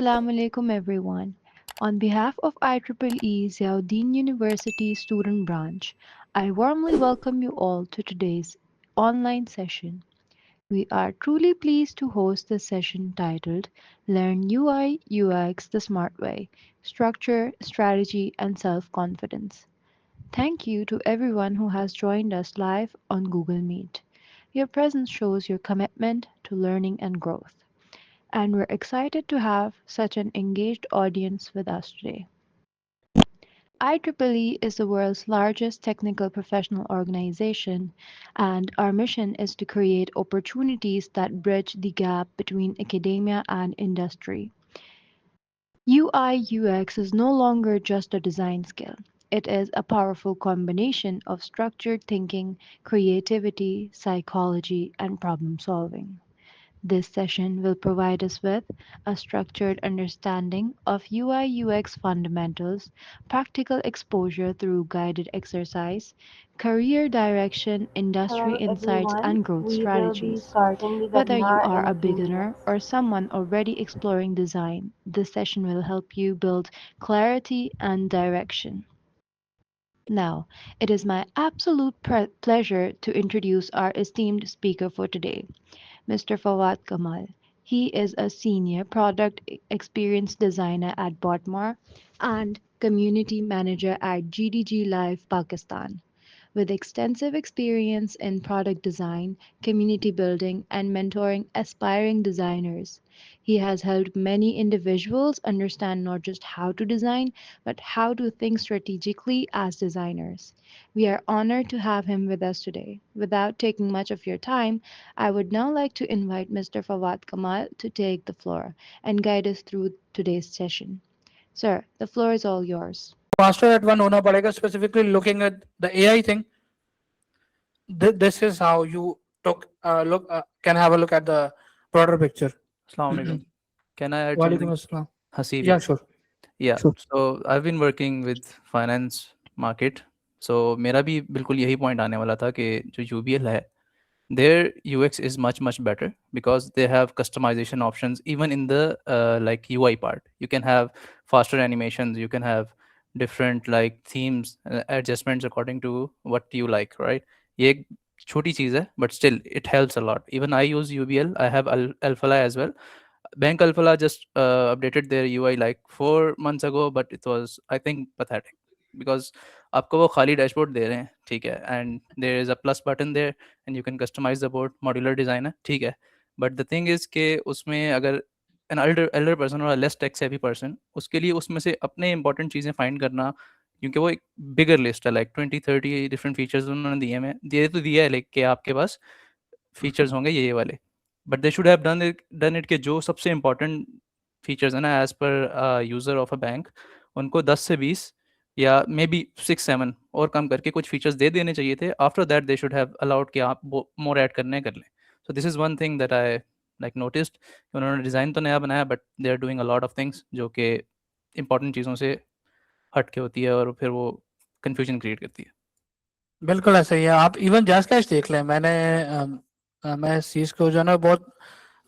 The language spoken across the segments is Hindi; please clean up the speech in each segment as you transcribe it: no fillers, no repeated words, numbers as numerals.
Assalamu alaikum everyone. On behalf of IEEE Ziauddin University Student Branch, I warmly welcome you all to today's online session. We are truly pleased to host this session titled Learn UI UX the Smart Way: Structure, Strategy, and Self-Confidence. Thank you to everyone who has joined us live on Google Meet. Your presence shows your commitment to learning and growth, and we're excited to have such an engaged audience with us today. IEEE is the world's largest technical professional organization, and our mission is to create opportunities that bridge the gap between academia and industry. UI UX is no longer just a design skill. It is a powerful combination of structured thinking, creativity, psychology, and problem solving. This session will provide us with a structured understanding of UI UX fundamentals, practical exposure through guided exercise, career direction, industry Hello insights, everyone, and growth we will be strategies. starting the Whether you webinar are in a a few beginner minutes. or someone already exploring design, this session will help you build clarity and direction. Now, it is my absolute pleasure to introduce our esteemed speaker for today, Mr. Fawad Kamal. He is a senior product experience designer at Botmar and community manager at GDG Live Pakistan. With extensive experience in product design, community building, and mentoring aspiring designers, he has helped many individuals understand not just how to design, but how to think strategically as designers. We are honored to have him with us today. Without taking much of your time, I would now like to invite Mr. Fawad Kamal to take the floor and guide us through today's session. Sir, the floor is all yours. Master at one होना पड़ेगा, specifically looking at the AI thing. This is how you can have a look at the broader picture. Assalamu alaikum. Can I add Walaikum something? assalam. Hasib Yeah, here. sure. Yeah. Sure. So I've been working with finance market. So मेरा भी बिल्कुल यही point आने वाला था कि जो UBL है, their UX is much better because they have customization options even in the like UI part. You can have faster animations. You can have different like themes, adjustments according to what you like, right? ये एक छोटी चीज़ है, but still it helps a lot. Even I use UBL. I have Alphala as well. Bank Alphala just updated their UI like 4 months ago, but it was I think pathetic because आपको वो खाली डैशबोर्ड दे रहे हैं, ठीक है, and there is a plus button there and you can customise the board, modular design है, ठीक है, बट द थिंग इज़ के उसमें अगर एन एल्डर पर्सन और लेस टेक सेवी पर्सन, उसके लिए उसमें से अपने इंपॉर्टेंट चीज़ें फाइंड करना, क्योंकि वो एक बिगर लिस्ट है, लाइक 20-30 डिफरेंट फीचर्स उन्होंने दिए हैं, दिए तो दिया है लाइक कि आपके पास फीचर्स होंगे ये वाले, but they should have done it के जो सबसे इंपॉर्टेंट फीचर्स है ना as per user of a bank, उनको 10 से 20 या मे बी 6-7 और कम करके कुछ फीचर्स दे देने चाहिए थे. After that they should have allowed कि आप मोर ऐड करने कर लें. So this is one thing that I like noticed. उन्होंने डिज़ाइन तो नया बनाया but they are doing a lot of things जो कि इंपॉर्टेंट चीज़ों से हट के होती है और फिर वो कन्फ्यूजन क्रिएट करती है. बिल्कुल ऐसा ही है. आप इवन जैस कैश देख लें. मैं इस चीज को जो है ना बहुत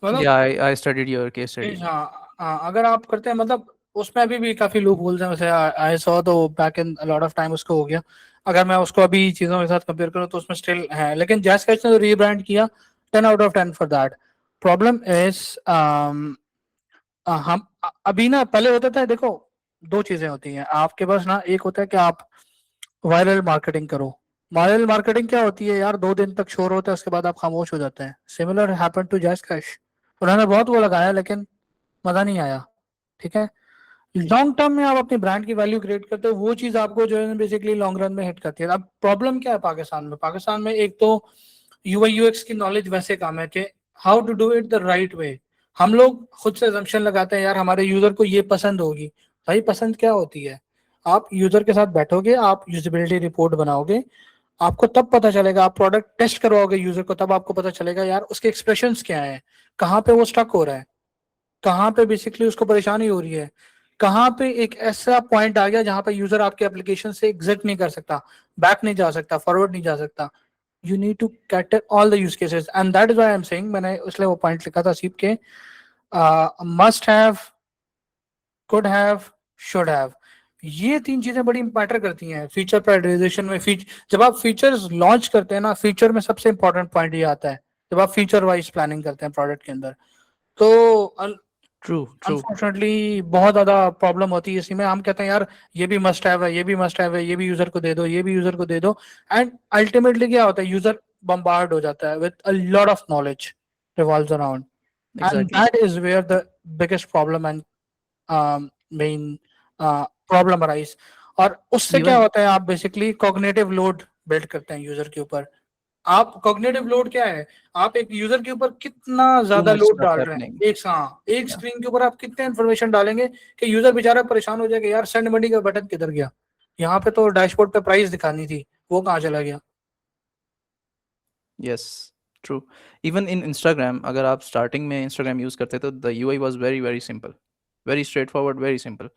मतलब या I studied your case study. हाँ, अगर आप करते हैं मतलब उसमें अभी भी काफी लूप होल्स हैं. वैसे आई सॉ तो back in lot of time उसको हो गया. अगर मैं उसको अभी चीजों के साथ कंपेयर करूँ तो उसमें स्टिल है, लेकिन जैस कैश ने रीब्रांड किया. 10 out of 10 for that. Problem is हम अभी ना, पहले होता था, देखो दो चीजें होती हैं आपके पास ना. एक होता है कि आप वायरल मार्केटिंग करो. वायरल मार्केटिंग क्या होती है यार? 2 दिन तक शोर होता है, उसके बाद आप खामोश हो जाते हैं. सिमिलर हैपन टू जैस कैश. उन्होंने बहुत वो लगाया लेकिन मजा नहीं आया. ठीक है, लॉन्ग टर्म में आप अपनी ब्रांड की वैल्यू क्रिएट करते हो, वो चीज आपको जो है बेसिकली लॉन्ग रन में हिट करती है. अब प्रॉब्लम क्या है पाकिस्तान में? पाकिस्तान में एक तो यूआई यूएक्स की नॉलेज वैसे कम है कि how to do it the right way. हम लोग खुद से assumption लगाते हैं यार हमारे यूजर को ये पसंद होगी. भाई पसंद क्या होती है? आप यूजर के साथ बैठोगे, आप यूजिबिलिटी रिपोर्ट बनाओगे, आपको तब पता चलेगा. आप प्रोडक्ट टेस्ट करवाओगे यूजर को, तब आपको पता चलेगा यार उसके एक्सप्रेशंस क्या है, कहाँ पे वो स्टक हो रहा है, कहाँ पे बेसिकली उसको परेशानी हो रही है, कहाँ पे एक ऐसा पॉइंट आ गया जहां पे यूजर आपके एप्लीकेशन से एग्जिट नहीं कर सकता, बैक नहीं जा सकता, फॉरवर्ड नहीं जा सकता. You need to cater all the use cases and that is why I am saying. मैंने इसलिए वो पॉइंट लिखा था सीप के must have could have, should have, ये तीन चीजें बड़ी मैटर करती हैं फीचर प्रायोरिटाइजेशन में। जब आप फीचर्स लॉन्च करते हैं ना, फीचर में सबसे इंपॉर्टेंट पॉइंट ये आता है जब आप फीचर वाइज प्लानिंग करते हैं प्रोडक्ट के अंदर, तो True, true. अनफॉर्चुनेटली बहुत ज्यादा प्रॉब्लम होती है इसी में। हम कहते हैं यार ये भी मस्ट हैव है, ये भी मस्ट हैव है, ये भी यूजर को दे दो, ये भी यूजर को दे दो, एंड अल्टीमेटली क्या होता है, यूजर बम्बार्ड हो जाता है with a lot of knowledge revolves around, and Exactly. That is where the biggest problem and main problem arise. और उससे क्या Even होता है, आप बेसिकली कॉग्निटिव लोड बिल्ड करते हैं यूजर के ऊपर। आप कॉग्निटिव लोड क्या है, आप एक यूजर के ऊपर कितना too ज्यादा much लोड stuff डाल रहे happening. हैं, एक Yeah. स्क्रीन के ऊपर आप कितने इन्फॉर्मेशन डालेंगे कि यूजर बेचारा परेशान हो जाएगा, यार सेंड मनी का बटन किधर गया, यहाँ पे तो डैशबोर्ड पे प्राइस दिखानी थी, वो कहाँ चला गया। Yes, true. Even in Instagram, अगर आप starting में Instagram use करते तो the UI was very very simple, very straightforward, very simple.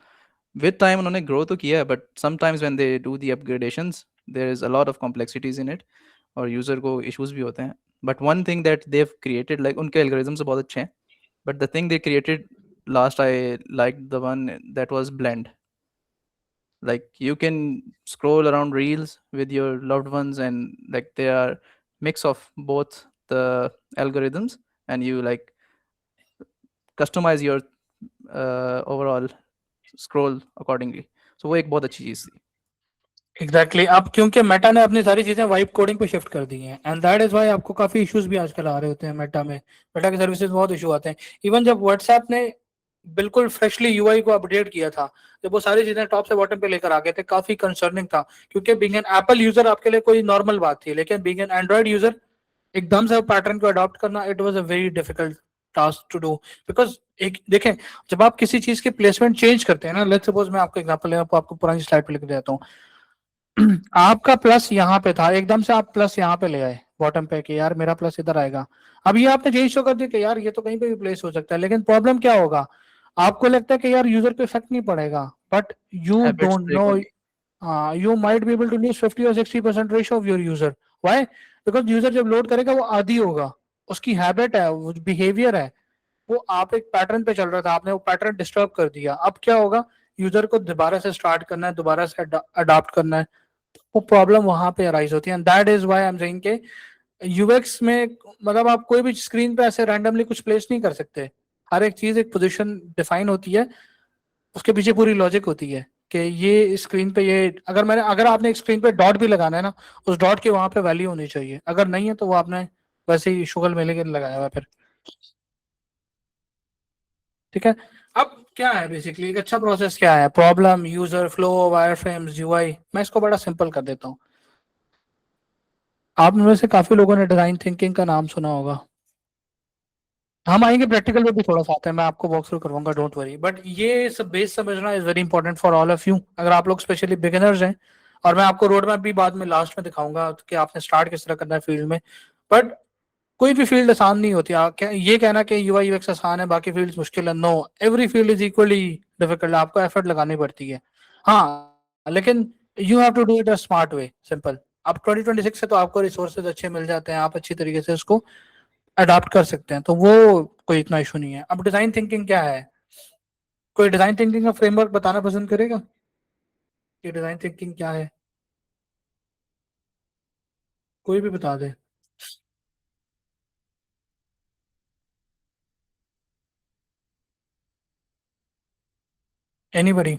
With time उन्होंने grow तो किया है, but sometimes when they do the upgradations, there is a lot of complexities in it, और user को issues भी होते हैं. But one thing that they've created, like उनके algorithms बहुत अच्छे हैं, but the thing they created last, I liked the one that was blend. Like you can scroll around reels with your loved ones, and like they are mix of both the algorithms, and you like customize your overall scroll accordingly. So वो एक बहुत अच्छी चीज थी. एग्जैक्टली अब क्योंकि मेटा ने अपनी सारी चीजें वाइब कोडिंग पे शिफ्ट कर दी हैं, एंड दैट इज वाई आपको काफी इश्यूज भी आजकल आ रहे होते हैं मेटा में। मेटा के सर्विसेज बहुत इशू आते हैं। इवन जब व्हाट्सएप ने बिल्कुल फ्रेशली यूआई को अपडेट किया था, जब वो सारी चीजें टॉप से बॉटम पे लेकर आ गए थे, काफी कंसर्निंग था, क्योंकि बीइंग एन एप्पल यूजर आपके लिए कोई नॉर्मल बात थी, लेकिन बीइंग एन एंड्रॉइड यूजर एकदम से पैटर्न को अडॉप्ट करना, it was a very difficult task to do. Because एक देखें, जब आप किसी चीज की प्लेसमेंट चेंज करते हैं ना, लेट्स सपोज मैं आपको एग्जांपल आपको पुरानी स्लाइड पे लिख देता हूँ, आपका प्लस यहाँ पे था, एकदम से आप प्लस यहाँ पे ले आए बॉटम पे कि यार मेरा प्लस इधर आएगा। अब ये आपने चेंज तो कर दिया कि यार ये तो कहीं पे भी प्लेस हो सकता है, लेकिन प्रॉब्लम क्या होगा, आपको लगता है कि यार यूजर पे इफेक्ट नहीं पड़ेगा, but you Habits don't break no, होंगे. you might be able to lose 50 or 60% ratio of your user. Why? Because user जब लोड करेगा वो आदी होगा, उसकी हैबिट है, वो बिहेवियर है, वो आप एक पैटर्न पे चल रहा था, आपने वो पैटर्न डिस्टर्ब कर दिया। अब क्या होगा, यूजर को दोबारा से स्टार्ट करना है, दोबारा से अडॉप्ट करना है, वो प्रॉब्लम वहां पे अराइज होती है। And that is why I am saying के यूएक्स में मतलब आप कोई भी स्क्रीन पे ऐसे रैंडमली कुछ प्लेस नहीं कर सकते। हर एक चीज एक पोजीशन डिफाइन होती है, उसके पीछे पूरी लॉजिक होती है कि ये स्क्रीन पे ये अगर आपने एक स्क्रीन पे डॉट भी लगाना है ना, उस डॉट की वहां पे वैल्यू होनी चाहिए, अगर नहीं है तो वो आपने वैसे ही शुगल मेले के लगाया हुआ है फिर। ठीक है, अब क्या है बेसिकली एक अच्छा प्रोसेस क्या है, problem, user flow, wireframes, UI. मैं इसको बड़ा सिंपल कर देता हूँ। आप में से काफी लोगों ने डिजाइन थिंकिंग का नाम सुना होगा, हम आएंगे प्रैक्टिकल में भी थोड़ा सा आता है, मैं आपको वॉक थ्रू करवाऊंगा, डोंट वरी, बट ये सब बेस समझना is very important for all of you, अगर आप लोग स्पेशली बिगिनर्स हैं। और मैं आपको रोड मैप भी बाद में लास्ट में दिखाऊंगा कि आपने स्टार्ट किस तरह करना है फील्ड में। बट कोई भी फील्ड आसान नहीं होती। ये कहना कि यूआई यूएक्स आसान है बाकी फील्ड मुश्किल है, no, every field is equally difficult, आपको एफर्ट लगानी पड़ती है। हाँ, लेकिन you have to do it a smart way, simple. अब 2026 से तो आपको रिसोर्सेज अच्छे मिल जाते हैं, आप अच्छी तरीके से उसको अडॉप्ट कर सकते हैं, तो वो कोई इतना इशू नहीं है। अब डिजाइन थिंकिंग क्या है, कोई डिजाइन थिंकिंग का फ्रेमवर्क बताना पसंद करेगा कि डिजाइन थिंकिंग क्या है? कोई भी बता दे। Anybody?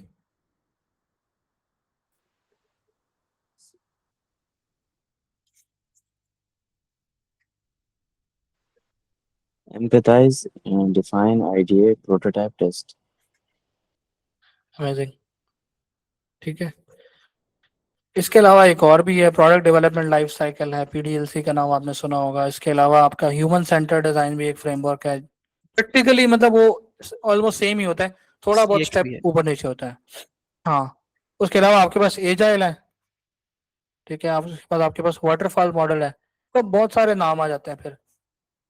Empathize and define, ideate, prototype, test. Amazing, ठीक है। इसके अलावा एक और भी है, प्रोडक्ट डेवलपमेंट लाइफ साइकिल है, पीडीएलसी का नाम आपने सुना होगा। इसके अलावा आपका ह्यूमन सेंटर डिजाइन भी एक फ्रेमवर्क है। प्रैक्टिकली मतलब वो ऑलमोस्ट सेम ही होता है, थोड़ा बहुत CX भी स्टेप है. ऊपर नीचे होता है। हाँ, उसके अलावा आपके पास एजाइल है, ठीक है, आप उसके बाद आपके पास वाटरफॉल मॉडल है, तो बहुत सारे नाम आ जाते हैं फिर।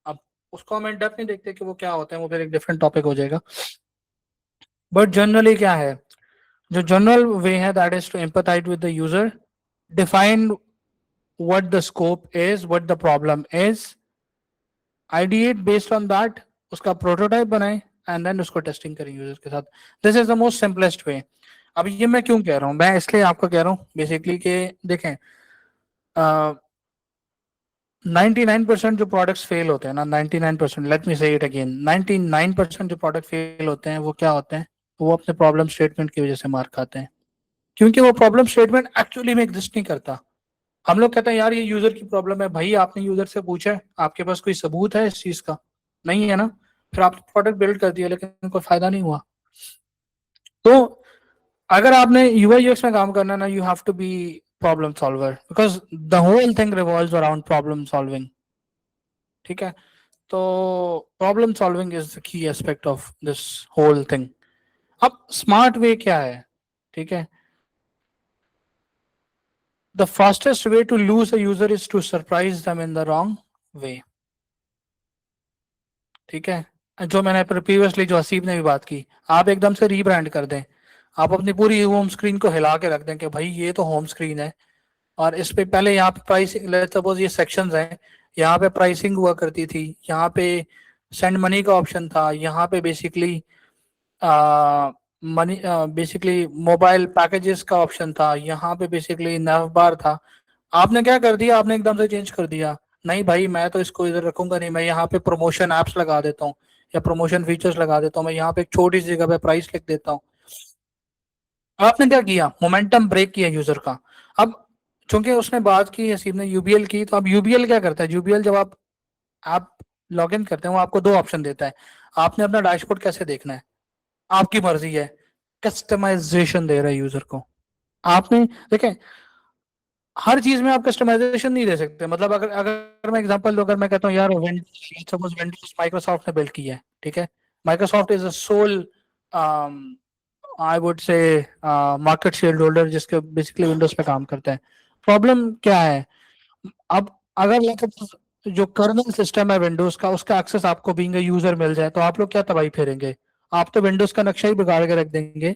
अब उसको हम डेप्थ नहीं देखते कि वो क्या होते हैं, वो फिर एक डिफरेंट टॉपिक हो जाएगा। बट जनरली क्या है, जो जनरल वे है, that is to empathise with the user, define what the scope is, what the problem is, ideate based on that, उसका प्रोटोटाइप बनाएं, एंड देन उसको टेस्टिंग करें यूजर के साथ. This is the most simplest way. अब ये मैं क्यों कह रहा हूँ, मैं इसलिए आपको कह रहा हूँ बेसिकली कि देखें 99% जो प्रोडक्ट्स फेल होते हैं ना, 99%, लेट मी से इट अगेन, 99% जो प्रोडक्ट फेल होते हैं वो क्या होते हैं, वो अपने प्रॉब्लम स्टेटमेंट की वजह से मार खाते हैं, क्योंकि वो प्रॉब्लम स्टेटमेंट एक्चुअली में एग्जिस्ट नहीं करता. हम लोग कहते हैं यार ये यूजर की प्रॉब्लम है. भाई आपने यूजर से पूछा है, आपके पास कोई सबूत है इस चीज का? नहीं है ना. फिर आपने प्रोडक्ट बिल्ड कर दिया लेकिन कोई फायदा नहीं हुआ. तो अगर आपने यूआई यूएक्स में काम करना है ना, you have to be problem solver, because the whole thing revolves around problem solving. ठीक है, तो problem solving is the key aspect of this whole thing. अब स्मार्ट वे क्या है? ठीक है, the fastest way to lose a user is to surprise them in the wrong way. ठीक है, जो मैंने प्रीवियसली जो हसीब ने भी बात की, आप एकदम से रीब्रांड कर दें, आप अपनी पूरी होम स्क्रीन को हिला के रख दें कि भाई ये तो होम स्क्रीन है और इस पे पहले यहाँ पे प्राइसिंग, लेट्स सपोज ये सेक्शंस हैं, यहाँ पे प्राइसिंग हुआ करती थी, यहाँ पे सेंड मनी का ऑप्शन था, यहाँ पे basically money basically mobile packages का ऑप्शन था, यहाँ पे बेसिकली नैव बार था. आपने क्या कर दिया, आपने एकदम से चेंज कर दिया. नहीं भाई मैं तो इसको इधर रखूंगा नहीं, मैं यहाँ पे प्रमोशन एप्स लगा देता हूँ या प्रमोशन फीचर्स लगा देता हूँ, मैं यहाँ पे एक छोटी सी जगह पे प्राइस लिख देता हूँ. आपने क्या किया, मोमेंटम ब्रेक किया यूजर का. अब चूंकि उसने बात की, हसीब ने यूबीएल की, तो अब यूबीएल क्या करता है, यूबीएल जब आप लॉग इन करते हैं वो आपको दो ऑप्शन देता है. आपने अपना डैशबोर्ड कैसे देखना है, आपकी मर्जी है. कस्टमाइजेशन दे रहा है यूजर को. आपने देखें हर चीज में आप कस्टमाइजेशन नहीं दे सकते. मतलब अगर अगर मैं एग्जांपल दूं, अगर मैं कहता हूँ यार सपोज विंडोज माइक्रोसॉफ्ट ने बिल्ड किया है, ठीक है, Microsoft is a sole I would say market share holder जिसके बेसिकली विंडोज पे काम करता है. प्रॉब्लम क्या है, अब अगर जो कर्नल सिस्टम है विंडोज का, उसका एक्सेस आपको बीइंग यूजर मिल जाए तो आप लोग क्या तबाही फेरेंगे, आप तो विंडोज का नक्शा ही बिगाड़ के रख देंगे.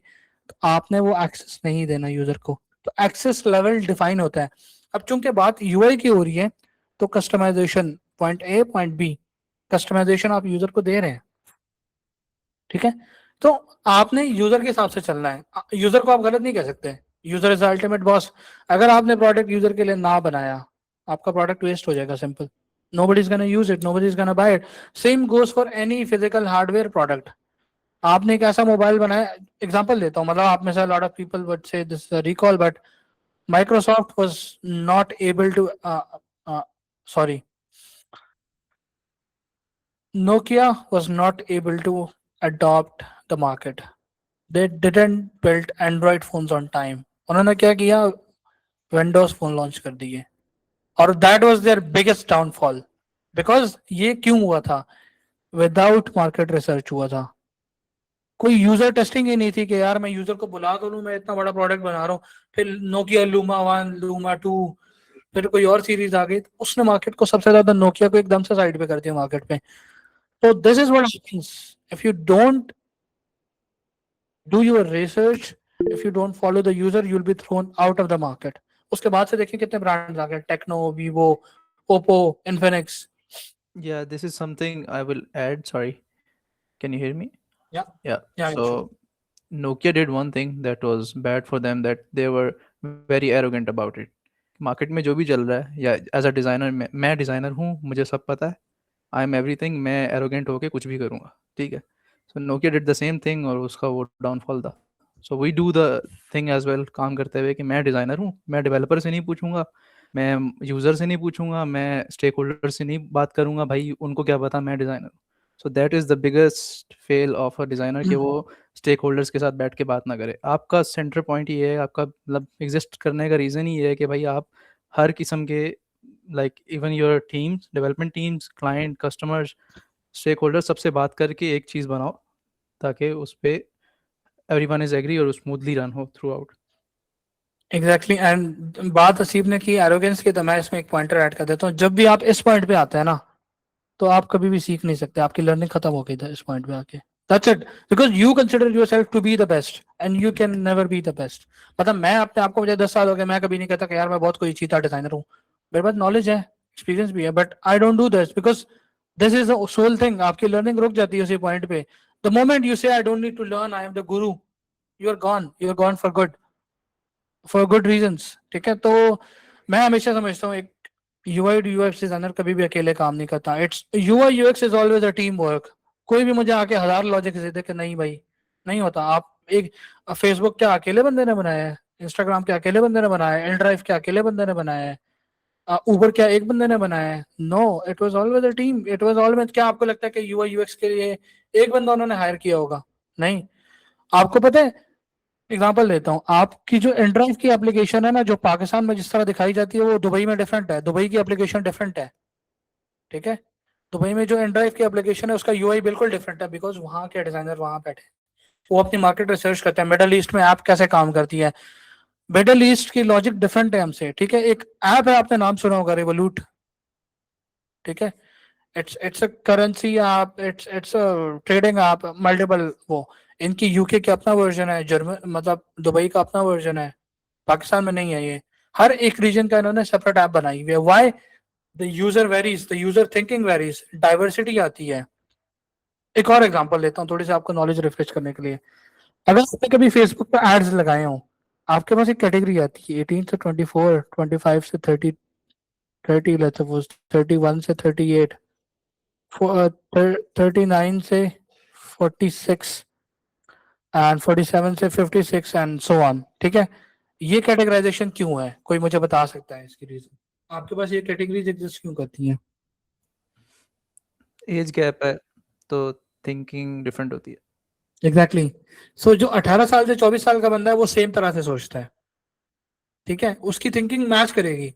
तो आपने वो एक्सेस नहीं देना यूजर को. तो एक्सेस लेवल डिफाइन होता है. अब चूंकि बात यूआई की हो रही है तो customisation point A point B, customisation आप यूजर को दे रहे हैं. ठीक है, तो आपने यूजर के हिसाब से चलना है. यूजर को आप गलत नहीं कह सकते, यूजर इज अल्टीमेट बॉस. अगर आपने प्रोडक्ट यूजर के लिए ना बनाया, आपका प्रोडक्ट वेस्ट हो जाएगा. Simple. nobody is going to use it, nobody is going to buy it. Same goes for any physical hardware product. आपने एक ऐसा मोबाइल बनाया, एग्जांपल देता हूँ, मतलब आप में से lot of people would say this recall, but Microsoft was not able to sorry, Nokia was not able to adopt the market. They didn't build Android phones on time. उन्होंने क्या किया, Windows फोन लॉन्च कर दिए और that was their biggest downfall. Because ये क्यों हुआ था, विदाउट मार्केट रिसर्च हुआ था. कोई यूजर टेस्टिंग ही नहीं थी कि यार मैं यूजर को बुला तो लूं, मैं इतना बड़ा प्रोडक्ट बना रहा हूँ. फिर नोकिया लूमा 1, लूमा 2, फिर कोई और सीरीज आ गई, तो उसने मार्केट को सबसे ज्यादा नोकिया को एकदम से साइड पे कर दिया मार्केट पे. तो this is what happens if you don't do your research, if you don't follow the user, you will be thrown out of the market. उसके बाद से देखिए कितने ब्रांड्स आ गए, Tecno, Vivo, Oppo, Infinix. Yeah, this is something I will add. Sorry, can you hear me? Yeah. Yeah. Yeah, So sure. Nokia did one thing that was bad for them, that they were very arrogant about it. Market में जो भी चल रहा है, या एज अ डिज़ाइनर, मैं डिज़ाइनर हूँ, मुझे सब पता है, आई एम एवरीथिंग, मैं एरोगेंट होके कुछ भी करूँगा. ठीक है, so Nokia did the same thing और उसका वो डाउनफॉल था. So we do the thing as well, काम करते हुए कि मैं डिज़ाइनर हूँ, मैं डेवलपर से नहीं पूछूंगा, मैं यूज़र से नहीं पूछूंगा, मैं स्टेक होल्डर से नहीं बात करूंगा, भाई उनको क्या पता, मैं डिज़ाइनर हूँ. So that is the biggest fell of a designer कि वो स्टेक होल्डर्स के साथ बैठ के बात ना करे. आपका सेंटर पॉइंट ये है, आपका मतलब एग्जिस्ट करने का रीज़न ही ये है कि भाई आप हर किस्म के, like even your teams, development teams, client, customers, stakeholder, सबसे बात करके एक चीज़ बनाओ ताकि उस पर एवरीवन इज एग्री और स्मूथली रन हो थ्रू आउट. एग्जैक्टली. एंड बात हसीब ने की एरोगेंस की, तो मैं इसमें एक पॉइंटर ऐड कर देता हूँ. जब भी आप इस पॉइंट पे आते हैं ना, तो आप कभी भी सीख नहीं सकते, आपकी लर्निंग खत्म हो गई था इस पॉइंट पे आके. That's it, because you consider yourself to be the best and you can never be the best. मतलब मैं अपने आपको, मुझे 10 साल हो गए, मैं कभी नहीं कहता कि यार मैं बहुत कोई चीता डिजाइनर हूँ. मेरे पास नॉलेज है, एक्सपीरियंस भी है, but I don't do this because this is the soul thing. आपकी लर्निंग रुक जाती है उसी पॉइंट पे. The moment you say I don't need to learn, I am the guru, you're gone for good reasons. ठीक है, तो मैं हमेशा समझता हूँ एक यूआई यूएक्स डिजाइनर कभी भी अकेले काम नहीं करता. It's UI UX is always a team work. कोई भी मुझे आके हजार लॉजिक दे दे कि नहीं भाई नहीं होता. आप एक फेसबुक क्या अकेले बंदे ने बनाया है, इंस्टाग्राम क्या अकेले बंदे ने बनाया है, एल ड्राइव क्या अकेले बंदे ने बनाया है, उबर क्या एक बंदे ने बनाया है? No, it was always a team. It was always. क्या आपको लगता है कि यूआई यूएक्स के लिए एक बंदा उन्होंने हायर किया होगा? नहीं. आपको पता है, एग्जांपल देता हूँ, आपकी जो एंड्राइव की एप्लीकेशन है ना, जो पाकिस्तान में जिस तरह दिखाई जाती है वो दुबई में डिफरेंट है. दुबई की एप्लीकेशन डिफरेंट है. ठीक है, दुबई में जो एंड्राइव की एप्लीकेशन है उसका यूआई बिल्कुल डिफरेंट है, बिकॉज वहाँ के डिजाइनर वहाँ बैठे, वो अपनी मार्केट रिसर्च करते हैं. मिडल ईस्ट में ऐप कैसे काम करती है, मिडल ईस्ट की लॉजिक डिफरेंट है हमसे. ठीक है, एक ऐप है, आपने नाम सुना होगा, रिवोल्यूट. ठीक है, it's a currency app, it's a trading app, multiple. वो इनकी यूके का अपना वर्जन है, जर्मन मतलब दुबई का अपना वर्जन है, पाकिस्तान में नहीं है ये. हर एक रीजन का इन्होंने सेपरेट ऐप बनाई हुई है. Why? The user varies, the user thinking varies, diversity आती है. एक और एग्जांपल लेता हूँ थोड़ी सी आपको नॉलेज रिफ्रेश करने के लिए. अगर आपने कभी फेसबुक पर एड्स लगाए हो, आपके पास एक कैटेगरी आती है 18 से 24, 25 से 30, 30 लेट्स सपोज, 31 से 38, 39 से 46 एंड 47 से 56 एंड सो ऑन. ठीक है, ये कैटेगराइजेशन क्यों है? कोई मुझे बता सकता है इसकी रीजन? आपके पास ये कैटेगरीज एग्जिस्ट क्यों करती हैं? एज गैप है तो थिंकिंग डिफरेंट होती है. एग्जैक्टली. सो जो 18 साल से 24 साल का बंदा है वो सेम तरह से सोचता है. ठीक है, उसकी थिंकिंग मैच करेगी.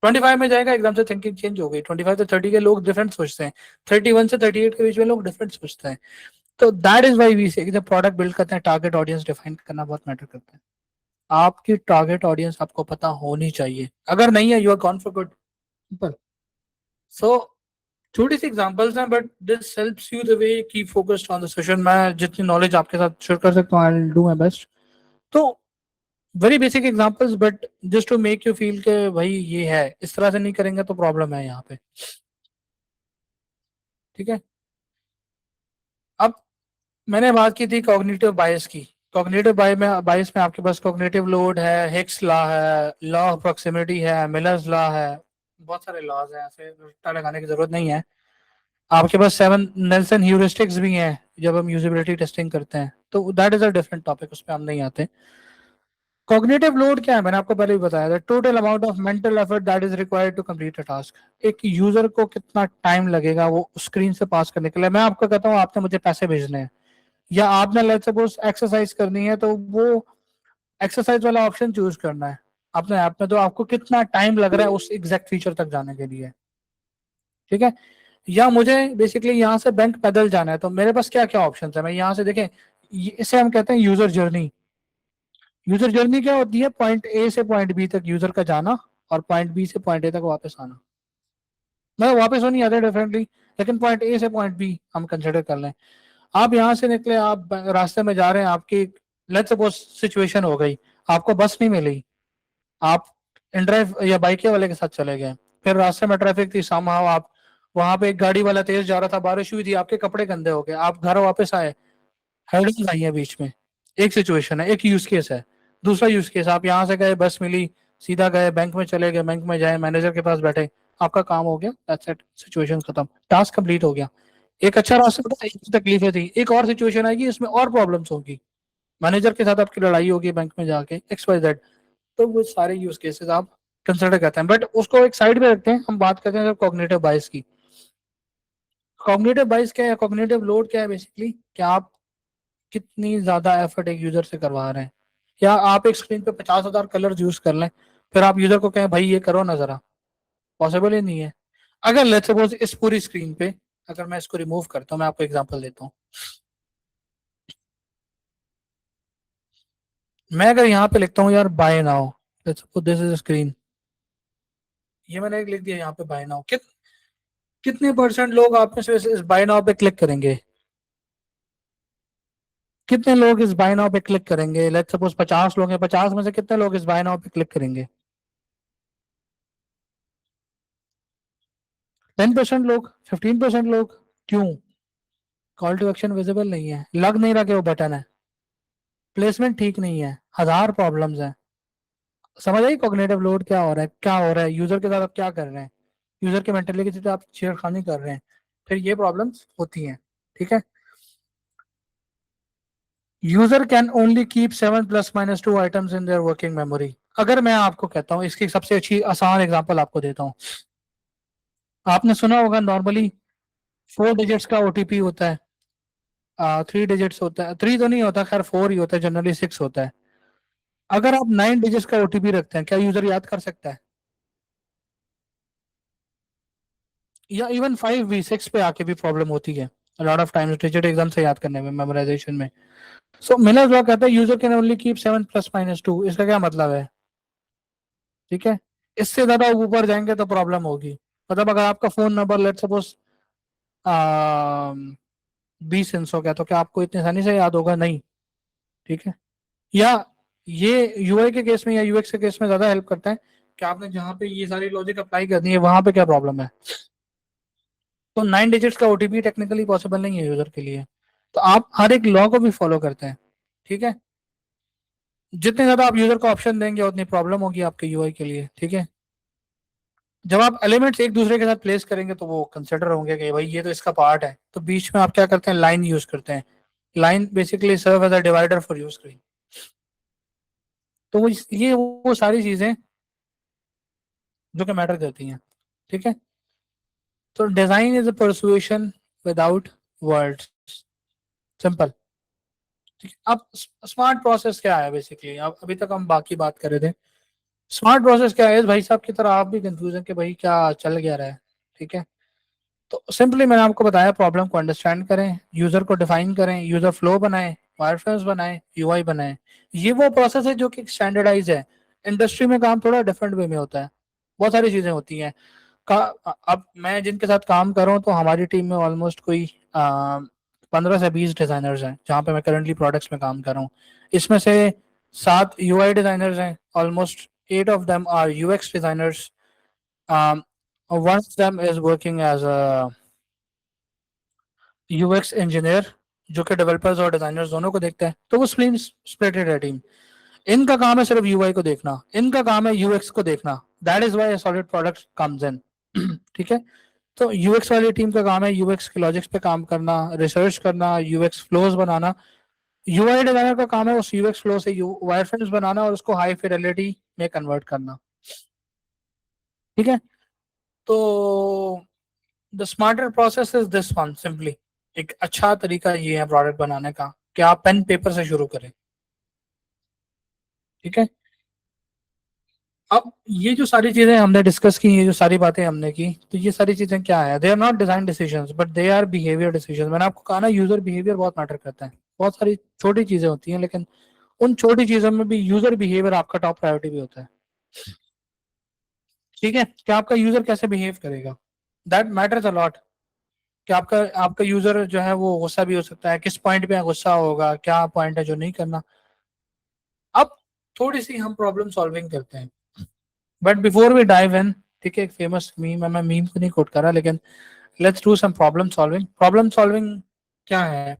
25 में जाएगा एकदम से थिंकिंग चेंज हो गई. 25 से 30 के लोग डिफरेंट सोचते हैं, 31 से 38 के बीच में लोग डिफरेंट सोचते हैं. तो दैट इज वाई वी से जब प्रोडक्ट बिल्ड करते हैं, टारगेट ऑडियंस डिफाइन करना बहुत मैटर करता है. आपकी टारगेट ऑडियंस आपको पता होनी चाहिए. अगर नहीं है, you are gone for good. Simple. So छोटी सी एग्जांपल्स हैं, but this helps you the way keep focused on the session. मैं जितनी नॉलेज आपके साथ शेयर कर सकता हूँ, I will do my best. तो very basic examples, but just to make you feel के भाई ये है, इस तरह से नहीं करेंगे तो प्रॉब्लम है यहाँ पे. ठीक है, अब मैंने बात की थी कॉग्निटिव बायस की. कॉग्निटिव बायस में आपके पास कॉग्निटिव लोड है, हिक्स लॉ है, लॉ ऑफ प्रॉक्सिमिटी है, मिलर्स लॉ है, बहुत सारे लॉज हैं, ऐसे रट्टा लगाने की जरूरत नहीं है. आपके पास 7 नेल्सन ह्यूरिस्टिक्स भी हैं जब हम यूजिबिलिटी टेस्टिंग करते हैं, तो that is a different topic, उस पर हम नहीं आते. कॉग्निटिव लोड क्या है? मैंने आपको पहले भी बताया था, total amount of mental effort that is required to complete a task. एक यूजर को कितना टाइम लगेगा वो स्क्रीन से पास करने के लिए. मैं आपको कहता हूँ आपने मुझे पैसे भेजने हैं या आपने लेट्स सपोज एक्सरसाइज करनी है, तो वो एक्सरसाइज वाला ऑप्शन चूज करना है अपने ऐप में, तो आपको कितना टाइम लग रहा है उस एग्जैक्ट फीचर तक जाने के लिए. ठीक है, या मुझे बेसिकली यहाँ से बैंक पैदल जाना है, तो मेरे पास क्या क्या ऑप्शन है. मैं यहाँ से देखें, इसे हम कहते हैं यूजर जर्नी. यूजर जर्नी क्या होती है? पॉइंट ए से पॉइंट बी तक यूजर का जाना और पॉइंट बी से पॉइंट ए तक वापस आना. मतलब वापस नहीं आते डिफरेंटली, लेकिन पॉइंट ए से पॉइंट बी हम कंसिडर कर लें. आप यहाँ से निकले, आप रास्ते में जा रहे हैं, आपकी लेट्स सपोज सिचुएशन हो गई, आपको बस नहीं मिली, आप इनड्राइव या बाइक वाले के साथ चले गए, फिर रास्ते में ट्रैफिक थी, समहाउ आप वहां पे एक गाड़ी वाला तेज जा रहा था, बारिश हुई थी, आपके कपड़े गंदे हो गए, आप घर वापस आए, हेडिंग आई है बीच में. एक सिचुएशन है, एक यूज केस है. दूसरा यूज केस, आप यहाँ से गए, बस मिली, सीधा गए बैंक में चले गए, बैंक में जाए, मैनेजर के पास बैठे, आपका काम हो गया, दैट्स इट, सिचुएशन खत्म, टास्क कंप्लीट हो गया. एक अच्छा रास्ता था, एक तकलीफें थी. एक और सिचुएशन आएगी, इसमें और प्रॉब्लम्स होगी, मैनेजर के साथ आपकी लड़ाई होगी बैंक में जाके, एक्स वाई जेड. तो वो सारे यूज केसेस आप कंसिडर करते हैं, बट उसको एक साइड पे रखते हैं. हम बात करते हैं कॉग्निटिव बायस की. कॉग्निटिव बायस क्या है, कॉग्निटिव लोड क्या है? बेसिकली क्या आप कितनी ज्यादा एफर्ट एक यूजर से करवा रहे हैं. या आप एक स्क्रीन पे 50,000 कलर यूज कर लें, फिर आप यूजर को कहें भाई ये करो ना जरा, पॉसिबल ही नहीं है. अगर लेट्स सपोज इस पूरी स्क्रीन पे अगर मैं इसको रिमूव करता हूँ, मैं आपको एग्जांपल देता हूँ. मैं अगर यहाँ पे लिखता हूँ यार by now, let's suppose this is screen, ये मैंने लिख दिया यहाँ पे बाय नाउ, कितने परसेंट लोग आप में से इस बाय नाउ पे क्लिक करेंगे? कितने लोग इस बाय नाउ पे क्लिक करेंगे? लेट्स सपोज 50 लोग हैं, 50 में से कितने लोग इस बाय नाउ पे क्लिक करेंगे? 10% लोग, 15% लोग. क्यों? कॉल टू एक्शन विजिबल नहीं है, लग नहीं रहा कि वो बटन है, प्लेसमेंट ठीक नहीं है, 1000 प्रॉब्लम्स हैं। समझ आई कॉग्निटिव लोड क्या हो रहा है, क्या हो रहा है, यूजर के साथ आप क्या कर रहे हैं, यूजर के मेंटलिटी के साथ आप छेड़खानी कर रहे हैं, फिर ये प्रॉब्लम्स होती हैं। ठीक है, user can only keep 7 plus minus 2 items in their working memory. अगर मैं आपको कहता हूँ, इसकी सबसे अच्छी आसान एग्जांपल आपको देता हूँ, आपने सुना होगा नॉर्मली 4 डिजिट्स का ओटीपी होता है, 3 डिजिट्स होता है, 3 तो नहीं होता, खैर 4 ही होता है, जनरली 6 होता है। अगर आप 9 डिजिट्स का ओटीपी रखते हैं, क्या यूजर याद कर सकता है? या इवन 5 भी 6 पे आके भी प्रॉब्लम होती है lot of times digit exam से याद करने में, मेमोराइजेशन में। सो मिलर्स लॉ कहता है user can only keep 7 plus minus 2। इसका क्या मतलब है? ठीक है, इससे ज्यादा ऊपर जाएंगे तो प्रॉब्लम होगी। मतलब अगर आपका phone number let suppose 20 inch हो गया, तो क्या आपको इतनी आसानी से याद होगा? नहीं। ठीक है, या ये यूआई के केस में या यूएक्स के केस में ज्यादा हेल्प करता है कि आपने जहां पे ये सारी लॉजिक अप्लाई करनी है वहां पे क्या प्रॉब्लम है। तो 9 डिजिट्स का ओटीपी टेक्निकली पॉसिबल नहीं है यूजर के लिए, तो आप हर एक लॉ को भी फॉलो करते हैं। ठीक है, जितने ज्यादा आप यूजर को ऑप्शन देंगे उतनी प्रॉब्लम होगी आपके यूआई के लिए। ठीक है, जब आप एलिमेंट्स एक दूसरे के साथ प्लेस करेंगे तो वो कंसिडर होंगे कि भाई ये तो इसका पार्ट है, तो बीच में आप क्या करते हैं, लाइन यूज करते हैं। Line basically serve as a divider for use screen. तो ये वो सारी चीजें जो कि मैटर करती हैं। ठीक है, तो design is a persuasion without words, simple. ठीक है, अब स्मार्ट प्रोसेस क्या है बेसिकली, अब अभी तक हम बाकी बात कर रहे थे। स्मार्ट प्रोसेस क्या है, भाई साहब की तरह आप भी कंफ्यूज हैं कि भाई क्या चल गया रहा है। ठीक है, तो सिंपली मैंने आपको बताया, प्रॉब्लम को अंडरस्टैंड करें, यूजर को डिफाइन करें, यूजर फ्लो बनाएं, वायरफ्रेम्स बनाएं, यूआई बनाएं। ये वो प्रोसेस है जो कि स्टैंडर्डाइज है। इंडस्ट्री में काम थोड़ा डिफरेंट वे में होता है, बहुत सारी चीजें होती हैं। का अब मैं जिनके साथ काम कर रहा हूँ, तो हमारी टीम में ऑलमोस्ट कोई 15 से 20 डिजाइनर्स हैं जहाँ पे मैं करंटली प्रोडक्ट्स में काम कर रहा हूँ। इसमें से 7 यूआई डिजाइनर्स हैं, almost 8 of them are UX designers, one of them is working as a UX engineer, जो कि डेवलपर्स और डिजाइनर्स दोनों को देखता है। तो वो स्प्लिटेड है टीम। इनका काम है सिर्फ यूआई को देखना, इनका काम है यूएक्स को देखना। That is why solid product comes in. ठीक है, तो यूएक्स वाली टीम का काम है यूएक्स के लॉजिक्स पे काम करना, रिसर्च करना, यूएक्स फ्लोज बनाना। यूआई डिजाइनर का काम है उस यूएक्स फ्लो से वायरफ्रेम्स बनाना और उसको हाई फिडेलिटी में कन्वर्ट करना। ठीक है, तो the smarter process is this one simply. एक अच्छा तरीका ये है प्रोडक्ट बनाने का कि आप पेन पेपर से शुरू करें। ठीक है, अब ये जो सारी चीजें हमने डिस्कस की, ये जो सारी बातें हमने की, तो ये सारी चीजें क्या है, they are not design decisions but they are behaviour decisions. मैंने आपको कहा ना, यूजर बिहेवियर बहुत मैटर करता है। बहुत सारी छोटी चीजें होती हैं, लेकिन उन छोटी चीजों में भी यूजर बिहेवियर आपका टॉप प्रायोरिटी भी होता है। ठीक है, कि आपका यूजर कैसे बिहेव करेगा, दैट मैटर्स अ लॉट। कि आपका आपका यूजर जो है वो गुस्सा भी हो सकता है, किस पॉइंट पे गुस्सा होगा, क्या पॉइंट है जो नहीं करना। अब थोड़ी सी हम प्रॉब्लम सॉल्विंग करते हैं, but before we dive in, ठीक है, एक फेमस मीम है, मैं मीम को नहीं कोट कर रहा, लेकिन let's do some problem solving. Problem solving क्या है,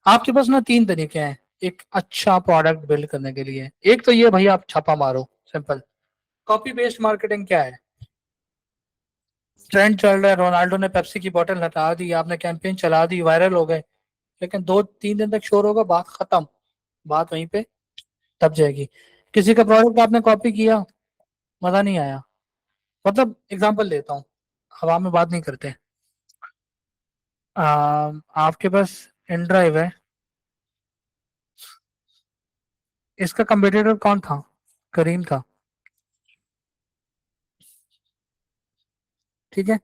आपके पास ना 3 तरीके हैं एक अच्छा प्रोडक्ट बिल्ड करने के लिए। एक तो ये भाई आप छापा मारो, सिंपल। कॉपी पेस्ट मार्केटिंग क्या है, ट्रेंड चल रहा है, रोनाल्डो ने पेप्सी की बोतल हटा दी, आपने कैंपेन चला दी, वायरल हो गए, लेकिन 2-3 दिन तक शोर होगा, बात खत्म, बात वहीं पे दब जाएगी। किसी का प्रोडक्ट आपने कॉपी किया, मजा नहीं आया। मतलब एग्जांपल लेता हूँ, हवा में बात नहीं करते। आपके पास इन ड्राइव है, इसका कंपटीटर कौन था? करीम था। ठीक है,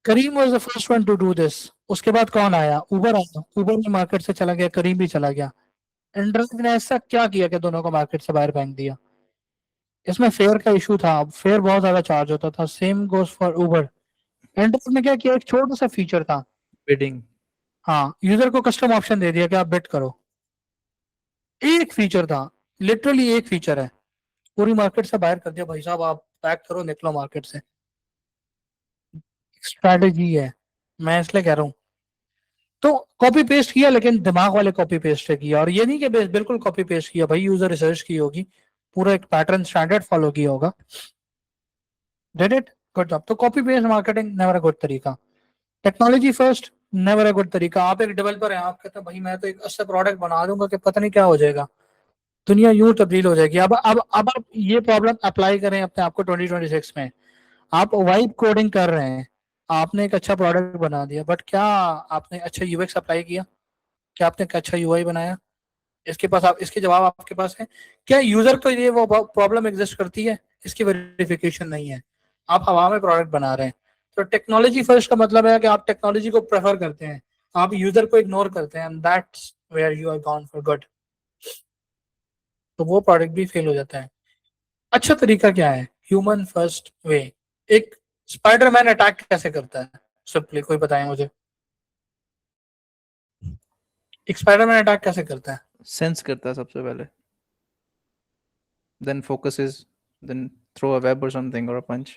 Karim was the first one to do this. उसके बाद कौन आया? उबर आया, उबर भी मार्केट से चला गया, करीम भी चला गया। इन ड्राइव ने ऐसा क्या किया कि दोनों को मार्केट से बाहर फेंक दिया? इसमें फेयर का इशू था, फेयर बहुत ज्यादा चार्ज होता था। Same goes for Uber. In drive ने क्या किया, एक छोटा सा फीचर था, बिडिंग। हाँ, यूजर को कस्टम ऑप्शन दे दिया कि आप बिट करो। एक फीचर था, लिटरली एक फीचर है, पूरी मार्केट से बाहर कर दिया। भाई साहब आप पैक करो, निकलो मार्केट से। स्ट्रैटेजी है, मैं इसलिए कह रहा हूँ तो कॉपी पेस्ट किया, लेकिन दिमाग वाले कॉपी पेस्ट किया, और ये नहीं कि बिल्कुल कॉपी पेस्ट किया भाई, यूजर रिसर्च की होगी, पूरा एक पैटर्न स्टैंडर्ड फॉलो किया होगा, डिड इट गुड जॉब। तो copy paste marketing never a good तरीका। Technology first never a good तरीका। आप एक डेवलपर हैं, आप कहते हैं भाई मैं तो एक अच्छा प्रोडक्ट बना दूंगा कि पता नहीं क्या हो जाएगा, दुनिया यूं तब्दील हो जाएगी। अब आप ये प्रॉब्लम अप्लाई करें अपने आप को 2026 में। आप वाइब कोडिंग कर रहे हैं, आपने एक अच्छा प्रोडक्ट बना दिया, बट क्या आपने अच्छा यूएक्स अप्लाई किया? क्या आपने एक अच्छा यूआई बनाया? इसके पास आप इसके जवाब आपके पास है क्या? यूजर तो ये वो प्रॉब्लम एग्जिस्ट करती है, इसकी वेरिफिकेशन नहीं है, आप हवा में प्रोडक्ट बना रहे हैं। तो टेक्नोलॉजी फर्स्ट का मतलब है कि आप टेक्नोलॉजी को प्रेफर करते हैं, आप यूजर को इग्नोर करते हैं, and that's where you are gone for good. तो वो प्रोडक्ट भी फेल हो जाता है। अच्छा तरीका क्या है? Human first way. एक स्पाइडरमैन अटैक कैसे करता है? सिंपली कोई बताए मुझे, एक स्पाइडरमैन अटैक कैसे करता है? सेंस करता है सबसे पहले, then focuses, then throw a web or something or a punch.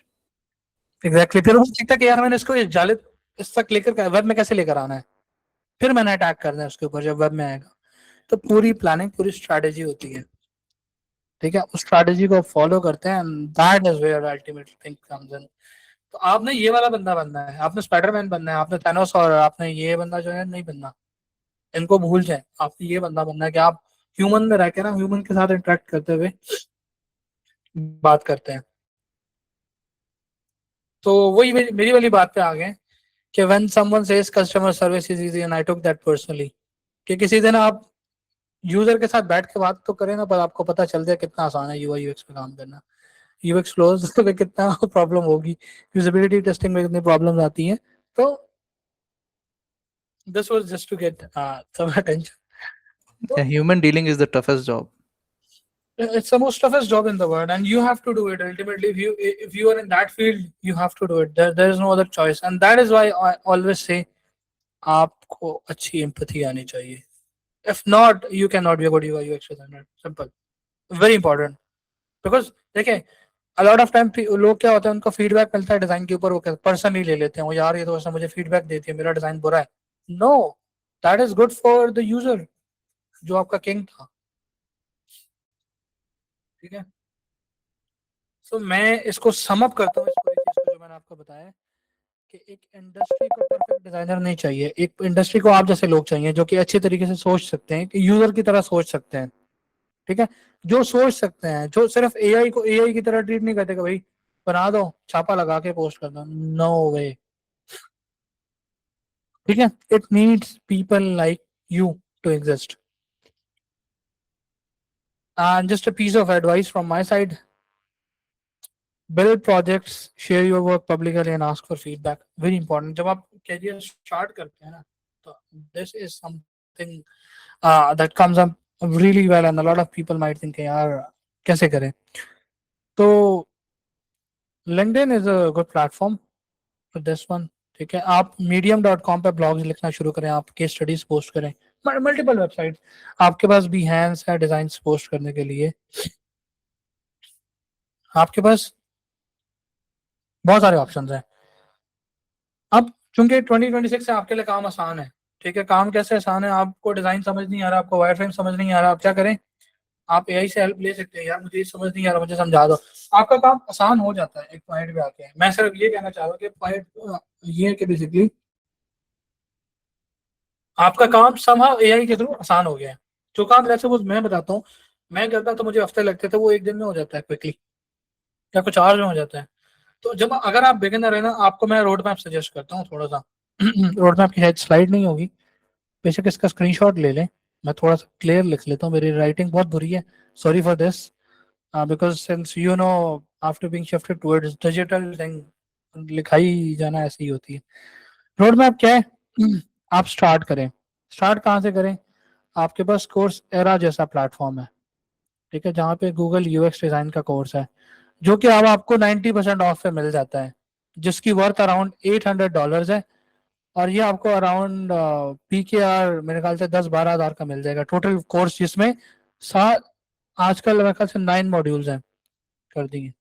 Exactly फिर वो सीखता है कि यार मैंने इसको इस जाले इस तक लेकर वेब में कैसे लेकर आना है, फिर मैंने अटैक करना है उसके ऊपर जब वेब में आएगा। तो पूरी प्लानिंग, पूरी स्ट्रैटेजी होती है, ठीक है, उस स्ट्रैटेजी को फॉलो करते हैं, and that is where ultimate thing comes in. तो आपने ये वाला बंदा बनना है, आपने स्पाइडरमैन बनना है, आपने थैनोस और आपने ये बंदा जो है नहीं बनना, इनको भूल जाए। आपने ये बंदा बनना है कि आप ह्यूमन में रह के ना, ह्यूमन के साथ इंटरेक्ट करते हुए बात करते हैं। तो वही मेरी वाली बात पे आ गए कि when someone says customer service is easy and I took that personally, कि किसी दिन आप यूजर के साथ बैठ के बात तो करें ना, पर आपको पता चल जाए कितना आसान है यूआई यूएक्स पे काम करना। यूएक्स फ्लोज में कितना प्रॉब्लम होगी, यूजेबिलिटी टेस्टिंग में कितनी प्रॉब्लम्स आती हैं। तो this was just to get some attention. A human dealing is the toughest job. It's the most toughest job in the world, and you have to do it. Ultimately, if you are in that field, you have to do it. There is no other choice, and that is why I always say आपको अच्छी एम्पैथी आनी चाहिए। If not, you cannot be a good UI UX designer. Simple. Very important. Because देखिए, a lot of time लोग क्या होता है, उनको फीडबैक मिलता है डिजाइन के ऊपर, वो पर्सनली ले लेते हैं, वो यार ये तो ऐसा मुझे फीडबैक देती है, मेरा डिजाइन बुरा है। No, that is good for the user जो आपका किंग था, ठीक है। सो मैं इसको सम अप करता हूँ, इस पूरी चीज को जो मैंने आपको बताया, कि एक इंडस्ट्री को परफेक्ट डिजाइनर नहीं चाहिए, एक इंडस्ट्री को आप जैसे लोग चाहिए जो कि अच्छे तरीके से सोच सकते हैं, कि यूजर की तरह सोच सकते हैं, ठीक है, जो सोच सकते हैं, जो सिर्फ एआई को एआई की तरह ट्रीट नहीं करते कि भाई बना दो, छापा लगा के पोस्ट कर दो। नो वे, ठीक है, it needs people like you to exist. And just a piece of advice from my side, build projects, share your work publicly and ask for feedback. Very important. जब आप career start करते हैं ना, तो this is something that comes up really well, and a lot of people might think यार कैसे करें। तो LinkedIn is a good platform for this one, ठीक है। आप medium.com पे ब्लॉग्स लिखना शुरू करें, आप केस स्टडीज पोस्ट करें, मल्टीपल वेबसाइट आपके पास Behance है डिजाइन पोस्ट करने के लिए, आपके पास बहुत सारे ऑप्शंस हैं। अब चूंकि 2026 से आपके लिए काम आसान है, ठीक है, काम कैसे आसान है? आपको डिजाइन समझ नहीं आ रहा, आपको वायरफ्रेम समझ नहीं आ रहा, आप क्या करें? आप एआई से हेल्प ले सकते हैं, यार मुझे ये समझ नहीं आ रहा, मुझे समझा दो। आपका काम आसान हो जाता है एक पॉइंट पे आके। मैं सिर्फ ये कहना चाह रहा हूँ कि पॉइंट ये है कि बेसिकली आपका काम समहाउ एआई के थ्रू आसान हो गया है। जो काम जैसे वो मैं बताता हूँ, मैं करता तो मुझे हफ्ते लगते थे, वो एक दिन में हो जाता है क्विकली, या कुछ आवर्स में हो जाता है। तो जब अगर आप बिगिनर है ना, आपको मैं रोड मैप सजेस्ट करता हूँ थोड़ा सा। रोड मैप की शायद स्लाइड नहीं होगी, बेशक इसका स्क्रीनशॉट ले लें, मैं थोड़ा सा क्लियर लिख लेता हूँ, मेरी राइटिंग बहुत बुरी है, sorry for this, because since you know after being shifted towards digital thing, लिखाई जाना ऐसी ही होती है। रोड मैप क्या है? आप स्टार्ट करें, स्टार्ट कहाँ से करें? आपके पास कोर्स एरा जैसा प्लेटफॉर्म है, ठीक है, जहाँ पे गूगल यूएक्स डिजाइन का कोर्स है, जो कि अब आपको 90% ऑफ पे मिल जाता है, जिसकी वर्थ अराउंड $800 है, और ये आपको अराउंड PKR मेरे ख्याल से 10-12 हज़ार का मिल जाएगा टोटल कोर्स, जिसमें आजकल मेरे ख्याल से 9 मॉड्यूल्स हैं कर दिए।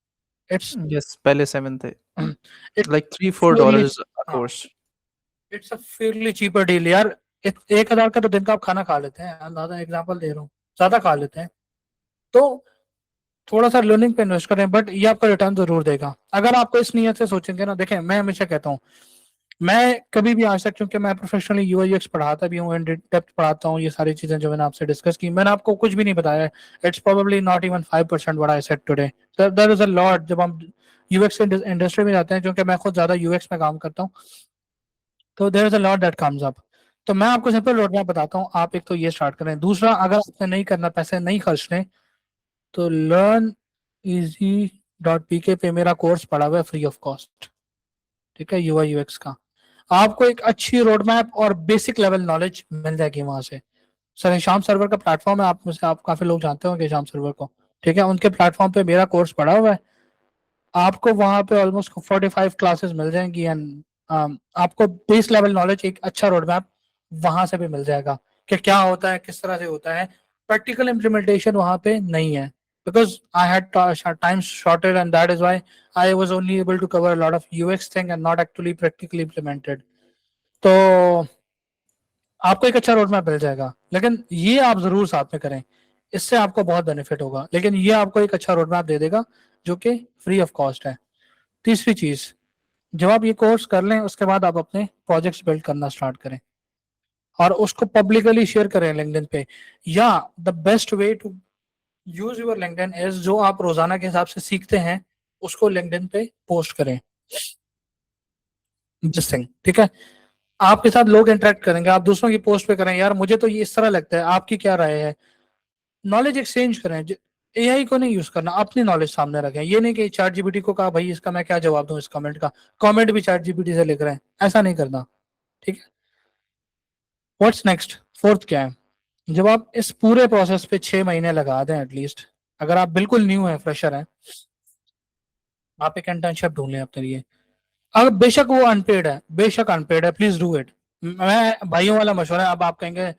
इट्स Yes, पहले 7 थे, it's like $3-4 a course. It's a fairly cheaper deal यार। 1,000 का तो दिन का आप खाना खा लेते हैं, ज्यादा एग्जाम्पल दे रहा हूँ, ज्यादा खा लेते हैं, तो थोड़ा सा लर्निंग पे इन्वेस्ट करें, बट ये आपका रिटर्न जरूर देगा अगर आपको इस नियत से सोचेंगे ना। देखें, मैं हमेशा कहता हूँ, मैं कभी भी आज तक, क्योंकि मैं प्रोफेशनली यूआई यूएक्स पढ़ाता भी हूँ, इन डेप्थ पढ़ाता हूँ, ये सारी चीजें जो मैंने आपसे डिस्कस की, मैंने आपको कुछ भी नहीं बताया। It's probably not even 5% what I said today. There is a lot. जब हम यूएक्स इंडस्ट्री में जाते हैं, क्योंकि मैं खुद ज्यादा यूएक्स में काम करता हूँ, तो there is a lot that comes up. तो मैं आपको सिंपल रोड मैप बताता हूँ, आप एक तो ये स्टार्ट करें। दूसरा, अगर आपने नहीं करना, पैसे नहीं खर्चने, तो लर्न easy.pk पे मेरा कोर्स पड़ा हुआ है फ्री ऑफ कॉस्ट, ठीक है, यूआई यूएक्स का। आपको एक अच्छी रोड मैप और बेसिक लेवल नॉलेज मिल जाएगी वहां से। सर श्याम सर्वर का प्लेटफॉर्म है, आप में से आप काफी लोग जानते होंगे श्याम सर्वर को, ठीक है, उनके प्लेटफॉर्म पे मेरा कोर्स पड़ा हुआ है। आपको वहां पे ऑलमोस्ट 45 क्लासेस मिल जाएंगी, एंड आपको बेस लेवल नॉलेज, एक अच्छा रोड मैप वहां से भी मिल जाएगा कि क्या होता है, किस तरह से होता है। प्रैक्टिकल इम्प्लीमेंटेशन वहां पे नहीं है, because I had time shorted, and that is why I was only able to cover a lot of UX thing and not actually practically implemented. तो आपको एक अच्छा रोड मैप मिल जाएगा, लेकिन ये आप जरूर साथ में करें, इससे आपको बहुत बेनिफिट होगा। लेकिन ये आपको एक अच्छा रोड मैप दे देगा जो कि फ्री ऑफ कॉस्ट है। तीसरी चीज, जब आप ये कोर्स कर लें, उसके बाद आप अपने प्रोजेक्ट्स बिल्ड करना स्टार्ट करें और उसको पब्लिकली शेयर करें लिंक्डइन पे। या the best way to use your LinkedIn is, जो आप रोजाना के हिसाब से सीखते हैं उसको लिंक्डइन पे पोस्ट करें, जिस थिंग, ठीक है, आपके साथ लोग इंटरेक्ट करेंगे, आप दूसरों की पोस्ट पे करें, यार मुझे तो ये इस तरह लगता है, आपकी क्या राय है। नॉलेज एक्सचेंज करें। एआई को नहीं यूज करना, अपनी नॉलेज सामने रखें। ये नहीं कि चैट जीपीटी को कहा भाई इसका मैं क्या जवाब दूं, इस कमेंट का, कमेंट भी चैट जीपीटी से लिख रहे हैं, ऐसा नहीं करना, ठीक है। व्हाट्स नेक्स्ट, फोर्थ क्या है, जब आप इस पूरे प्रोसेस पे 6 महीने लगा दें एटलीस्ट, अगर आप बिल्कुल न्यू है, फ्रेशर है, आप एक इंटर्नशिप ढूंढ लें अपने लिए। अगर बेशक वो अनपेड है, बेशक अनपेड है, प्लीज डू इट। मैं भाइयों वाला मशवरा है। अब आप कहेंगे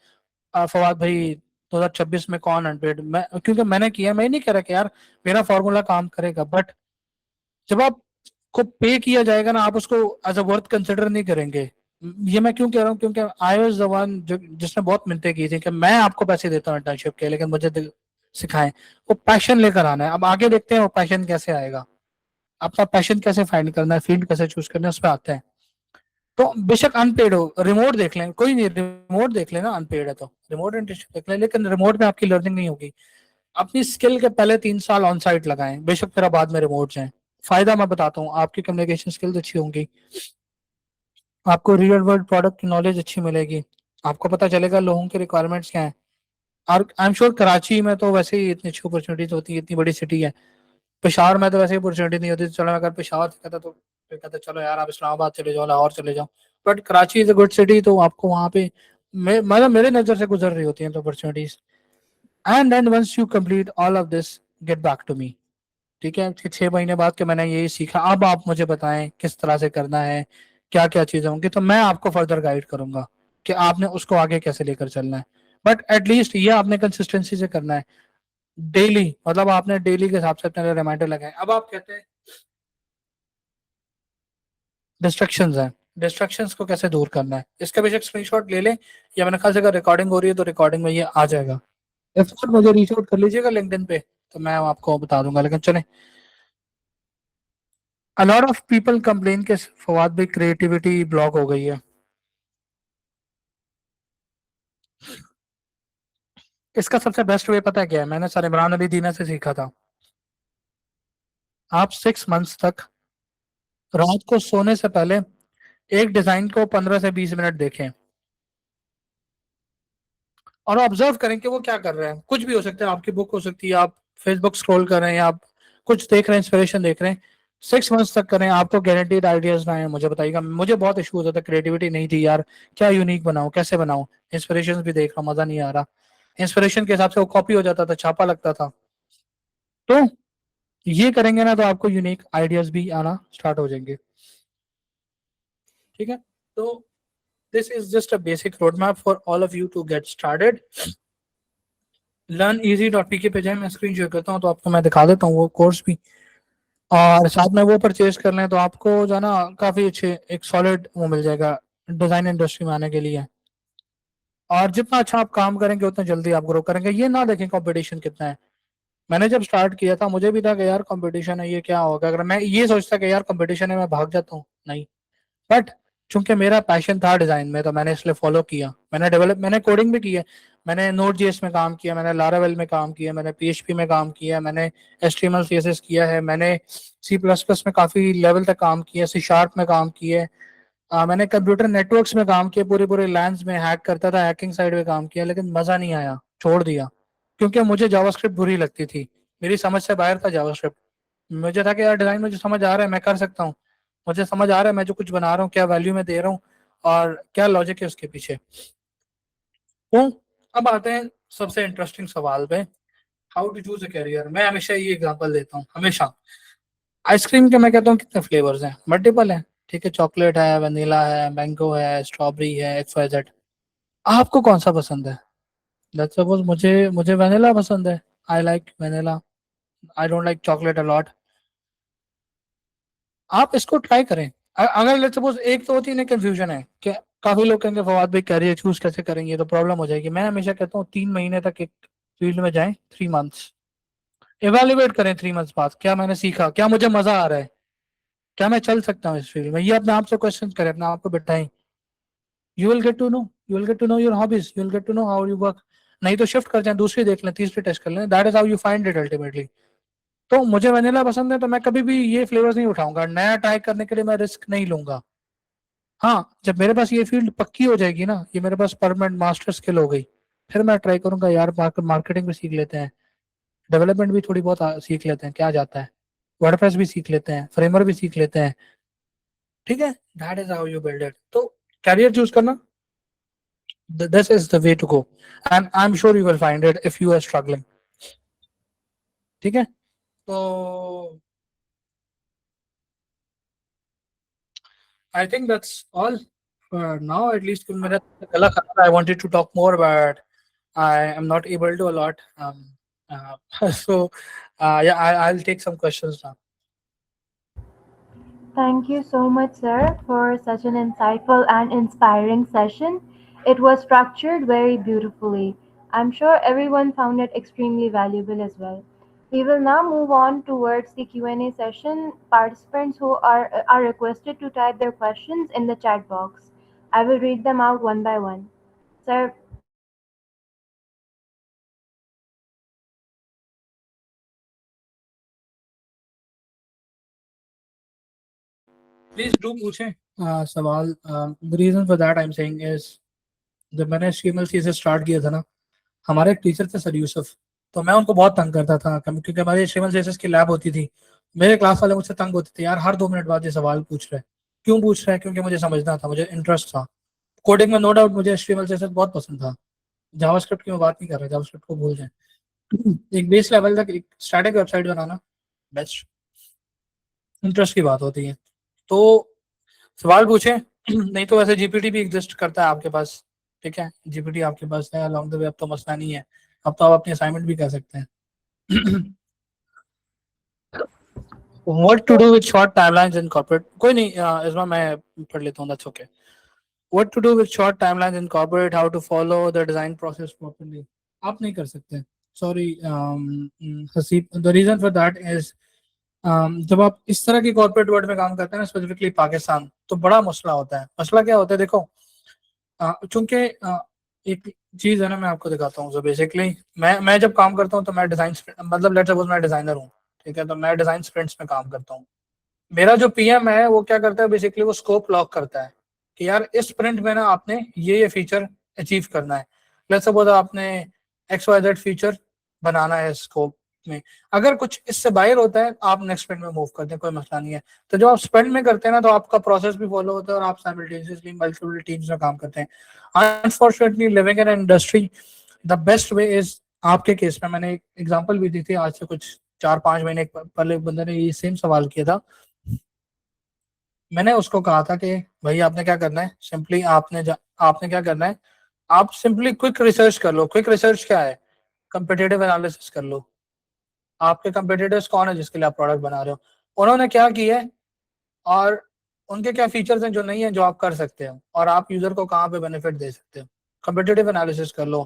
फवाद भाई 2026 में कौन अनपेड, मैं क्योंकि मैंने किया, मैं नहीं कह रहा कि यार मेरा फॉर्मूला काम करेगा, बट जब आप को पे किया जाएगा ना, आप उसको एज अ वर्थ कंसिडर नहीं करेंगे। ये मैं क्यों कह रहा हूँ, क्योंकि आई वाज द वन जिसने बहुत मिन्नतें की थी कि मैं आपको पैसे देता हूँ इंटर्नशिप के, लेकिन मुझे सिखाएं। वो पैशन लेकर आना है। अब आगे देखते हैं वो पैशन कैसे आएगा, अपना पैशन कैसे फाइंड करना है, फील्ड कैसे चूज करना है, उस पर आते हैं। तो बेशक अनपेड हो, रिमोट देख लें, कोई नहीं, रिमोट देख लेना, अनपेड है तो रिमोट इंटर्नशिप देख लें, लेकिन रिमोट में आपकी लर्निंग नहीं होगी। अपनी स्किल के पहले 3 साल ऑन साइट लगाएं, बेशक फिर बाद में रिमोट जाएं। फायदा मैं बताता हूँ, आपकी कम्युनिकेशन स्किल्स अच्छी होंगी, आपको रियल वर्ल्ड प्रोडक्ट की नॉलेज अच्छी मिलेगी, आपको पता चलेगा लोगों के रिक्वायरमेंट्स क्या है। और आई एम श्योर कराची में तो वैसे ही इतनी अच्छी अपॉर्चुनिटीज होती है, इतनी बड़ी सिटी है। पेशावर में तो वैसे ही अपॉर्चुनिटी नहीं होती, चलो अगर पेशावर से कहता तो फिर कहता चलो यार आप इस्लामाबाद चले जाओ, लाहौर चले जाओ, but Karachi is a good city, तो आपको वहाँ पे मतलब मेरे नजर से गुजर रही होती हैं तो opportunities. And then once you complete all of this, get back to me, ठीक है। 6 महीने बाद के मैंने यही सीखा, अब आप मुझे बताएं किस तरह से करना है, क्या क्या चीजें होंगी, तो मैं आपको फर्दर गाइड करूंगा कि आपने उसको आगे कैसे लेकर चलना है। बट एटलीस्ट ये आपने कंसिस्टेंसी से करना है, डेली, मतलब आपने डेली के हिसाब से अपने रिमाइंडर लगाए। अब आप कहते हैं डिस्ट्रक्शंस हैं, डिस्ट्रक्शंस को कैसे दूर करना है, इसका भी एक स्क्रीनशॉट ले लें, या मैंने ख्याल से अगर रिकॉर्डिंग हो रही है तो रिकॉर्डिंग में ये आ जाएगा। इफ नॉट, मुझे रीच आउट कर लीजिएगा लिंक्डइन पे, तो मैं आपको बता दूंगा। लेकिन चलें, अ लॉट ऑफ पीपल कंप्लेन के फवाद भी क्रिएटिविटी ब्लॉक हो गई है। इसका सबसे बेस्ट वे पता है क्या है, मैंने सर इमरान अली दीना से सीखा था। आप 6 मंथ्स तक रात को सोने से पहले एक डिजाइन को 15 से 20 मिनट देखें और ऑब्जर्व करें कि वो क्या कर रहे हैं। कुछ भी हो सकता है, आपकी बुक हो सकती है, आप फेसबुक स्क्रॉल कर रहे हैं, आप कुछ देख रहे हैं, इंस्पिरेशन देख रहे हैं। 6 मंथ्स तक करें, आपको गारंटीड आइडियाज ना आए मुझे बताइएगा। मुझे बहुत इशू होता था, क्रिएटिविटी नहीं थी यार, क्या यूनिक बनाऊं, कैसे बनाऊं, इंस्पिरेशन भी देख रहा हूं, मजा नहीं आ रहा, इंस्पिरेशन के हिसाब से वो कॉपी हो जाता था, छापा लगता था। तो ये करेंगे ना तो आपको यूनिक आइडियाज भी आना स्टार्ट हो जाएंगे, ठीक है। तो this is just a basic road map for all of you to get started. learneasy.pk पे जाए, मैं स्क्रीन शेयर करता हूँ तो आपको मैं दिखा देता हूँ वो कोर्स भी, और साथ में वो परचेज कर लें तो आपको जो है ना काफी अच्छे एक सॉलिड वो मिल जाएगा डिजाइन इंडस्ट्री में आने के लिए। और जितना अच्छा आप काम करेंगे उतना जल्दी आप ग्रो करेंगे। ये ना देखें कंपटीशन कितना है। मैंने जब स्टार्ट किया था मुझे भी था कि यार कंपटीशन है, ये क्या होगा, अगर मैं ये सोचता कि यार कंपटीशन है मैं भाग जाता हूँ, नहीं। बट चूंकि मेरा पैशन था डिजाइन में तो मैंने इसलिए फॉलो किया। मैंने कोडिंग भी की है। मैंने नोड जेएस में काम किया, मैंने लारावेल में काम किया, मैंने पीएचपी में काम किया, मैंने एचटीएमएल सीएसएस किया है, मैंने सी प्लस प्लस में काफी लेवल तक काम किया, सी शार्प में काम किया है। मैंने कंप्यूटर नेटवर्क्स में काम किया, पूरे पूरे लैंड्स में हैक करता था, हैकिंग साइड में काम किया, लेकिन मजा नहीं आया, छोड़ दिया। क्योंकि मुझे जावास्क्रिप्ट बुरी लगती थी, मेरी समझ से बाहर था जावास्क्रिप्ट। मुझे था कि यार डिजाइन मुझे समझ आ रहा है, मैं कर सकता हूँ, मुझे समझ आ रहा है मैं जो कुछ बना रहा हूँ क्या वैल्यू में दे रहा हूँ और क्या लॉजिक है उसके पीछे। तो अब आते हैं सबसे इंटरेस्टिंग सवाल पे, how to choose a career. मैं हमेशा ये एग्जांपल देता हूँ, हमेशा। आइसक्रीम के मैं कहता हूँ कितने फ्लेवर्स हैं, मल्टीपल है, ठीक है, चॉकलेट है, वनीला है, मैंगो है, स्ट्रॉबेरी है, XYZ। आपको कौन सा पसंद है? लेट्स सपोज मुझे मुझे वनीला पसंद है, I like vanilla, I don't like chocolate a lot. आप इसको ट्राई करें। अगर लेट्स सपोज एक तो होती है ना कंफ्यूजन है कि काफी लोग कहेंगे फवाद भाई करियर चूज कैसे करेंगे, तो प्रॉब्लम हो जाएगी। मैं हमेशा कहता हूँ 3 महीने तक एक फील्ड में जाएं, 3 मंथ्स इवेल्युएट करें, 3 मंथ्स बाद क्या मैंने सीखा, क्या मुझे मजा आ रहा है, क्या मैं चल सकता हूँ इस फील्ड में। ये अपने आप से क्वेश्चन करें, अपने आप को बिठाएं। You will get to know your hobbies, you will get to know how you work. नहीं तो शिफ्ट कर जाए, दूसरी देख लें, तीसरी टेस्ट कर लें, that is how you find it ultimately. तो मुझे वनीला पसंद है तो मैं कभी भी ये फ्लेवर्स नहीं उठाऊंगा, नया ट्राई करने के लिए मैं रिस्क नहीं लूंगा। हाँ, जब मेरे पास ये फील्ड पक्की हो जाएगी ना, ये मेरे पास परमानेंट मास्टर स्किल हो गई, फिर मैं ट्राई करूंगा यार मार्केटिंग भी सीख लेते हैं, डेवलपमेंट भी थोड़ी बहुत सीख लेते हैं, क्या जाता है, वर्डप्रेस भी सीख लेते हैं, फ्रेमवर्क भी सीख लेते हैं, ठीक है। That is how you build it. तो कैरियर चूज करना, this is the way to go, and I'm sure you will find it if you are struggling, ठीक है। तो I think that's all for now, at least मेरा गला खराब है, I wanted to talk more but I am not able to a lot. So yeah, I'll take some questions now. Thank you so much, sir, for such an insightful and inspiring session. It was structured very beautifully. I'm sure everyone found it extremely valuable as well. We will now move on towards the Q&A session. Participants who are requested to type their questions in the chat box. I will read them out one by one. Sir, Please do पूछें सवाल। The reason for that I'm saying is जब मैंने HTML से स्टार्ट किया था ना, हमारे एक टीचर थे सर यूसुफ, तो मैं उनको बहुत तंग करता था क्योंकि हमारी HTML CSS की लैब होती थी। मेरे क्लास वाले मुझसे तंग होते थे, यार हर 2 मिनट बाद ये सवाल पूछ रहे हैं, क्यों पूछ रहे हैं? क्योंकि मुझे समझना था, मुझे इंटरेस्ट था कोडिंग में, नो डाउट मुझे HTML CSS बहुत पसंद था। जावास्क्रिप्ट की मैं बात नहीं कर रहा, जावास्क्रिप्ट को भूल जाए। एक बेस लेवल तक एक स्टैटिक वेबसाइट बनाना बेस्ट, इंटरेस्ट की बात होती है। तो सवाल पूछे नहीं तो वैसे जीपीटी भी एग्जिस्ट करता है आपके पास, ठीक है, जीपीटी आपके पास है अलॉन्ग द वे, अब तो मसला नहीं है, अब तो आप अपनी असाइनमेंट भी कर सकते हैं। What to do with short timelines in corporate? कोई नहीं, इसमें मैं पढ़ लेता हूँ, that's okay. What to do with short timelines in corporate? How to follow the design process properly? आप नहीं कर सकते, sorry, Haseeb. The reason for that is जब आप इस तरह की कॉर्पोरेट वर्ल्ड में काम करते हैं ना, स्पेसिफिकली पाकिस्तान, तो बड़ा मसला होता है। मसला क्या होता है, देखो, चूंकि एक चीज है ना, मैं आपको दिखाता हूँ। बेसिकली मैं जब काम करता हूँ तो मैं डिजाइन, मतलब लेट्स सपोज मैं डिजाइनर हूँ, ठीक है, तो मैं डिजाइन स्प्रिंट्स में काम करता हूँ। मेरा जो पीएम है वो क्या करता है, बेसिकली वो स्कोप लॉक करता है कि यार इस स्प्रिंट में ना आपने ये फीचर अचीव करना है। लेट्स सपोज आपने XYZ फीचर बनाना है स्कोप में, अगर कुछ इससे बाहर होता है आप नेक्स्ट स्प्रिंट में मूव करते हैं, कोई मसला नहीं है। तो जो आप स्प्रिंट में करते हैं ना, तो आपका प्रोसेस भी फॉलो होता है और आप साइमल्टेनियसली मल्टीपल टीम्स में काम करते हैं। Unfortunately living in industry, the best way is, आपके केस में मैंने एक एग्जांपल भी दी थी आज से कुछ 4-5 महीने पहले, एक बंदे ने ये सेम सवाल किया था। मैंने उसको कहा था कि भाई आपने क्या करना है, सिंपली आपने क्या करना है, आप सिंपली क्विक रिसर्च कर लो। क्विक रिसर्च क्या है, कंपिटिटिव एनालिसिस कर लो, आपके कंपिटिटर्स कौन है जिसके लिए आप प्रोडक्ट बना रहे हो, उन्होंने क्या किया है, और उनके क्या फीचर्स हैं जो नहीं है जो आप कर सकते हो, और आप यूजर को कहाँ पे बेनिफिट दे सकते हो। कम्पिटिटिव एनालिसिस कर लो।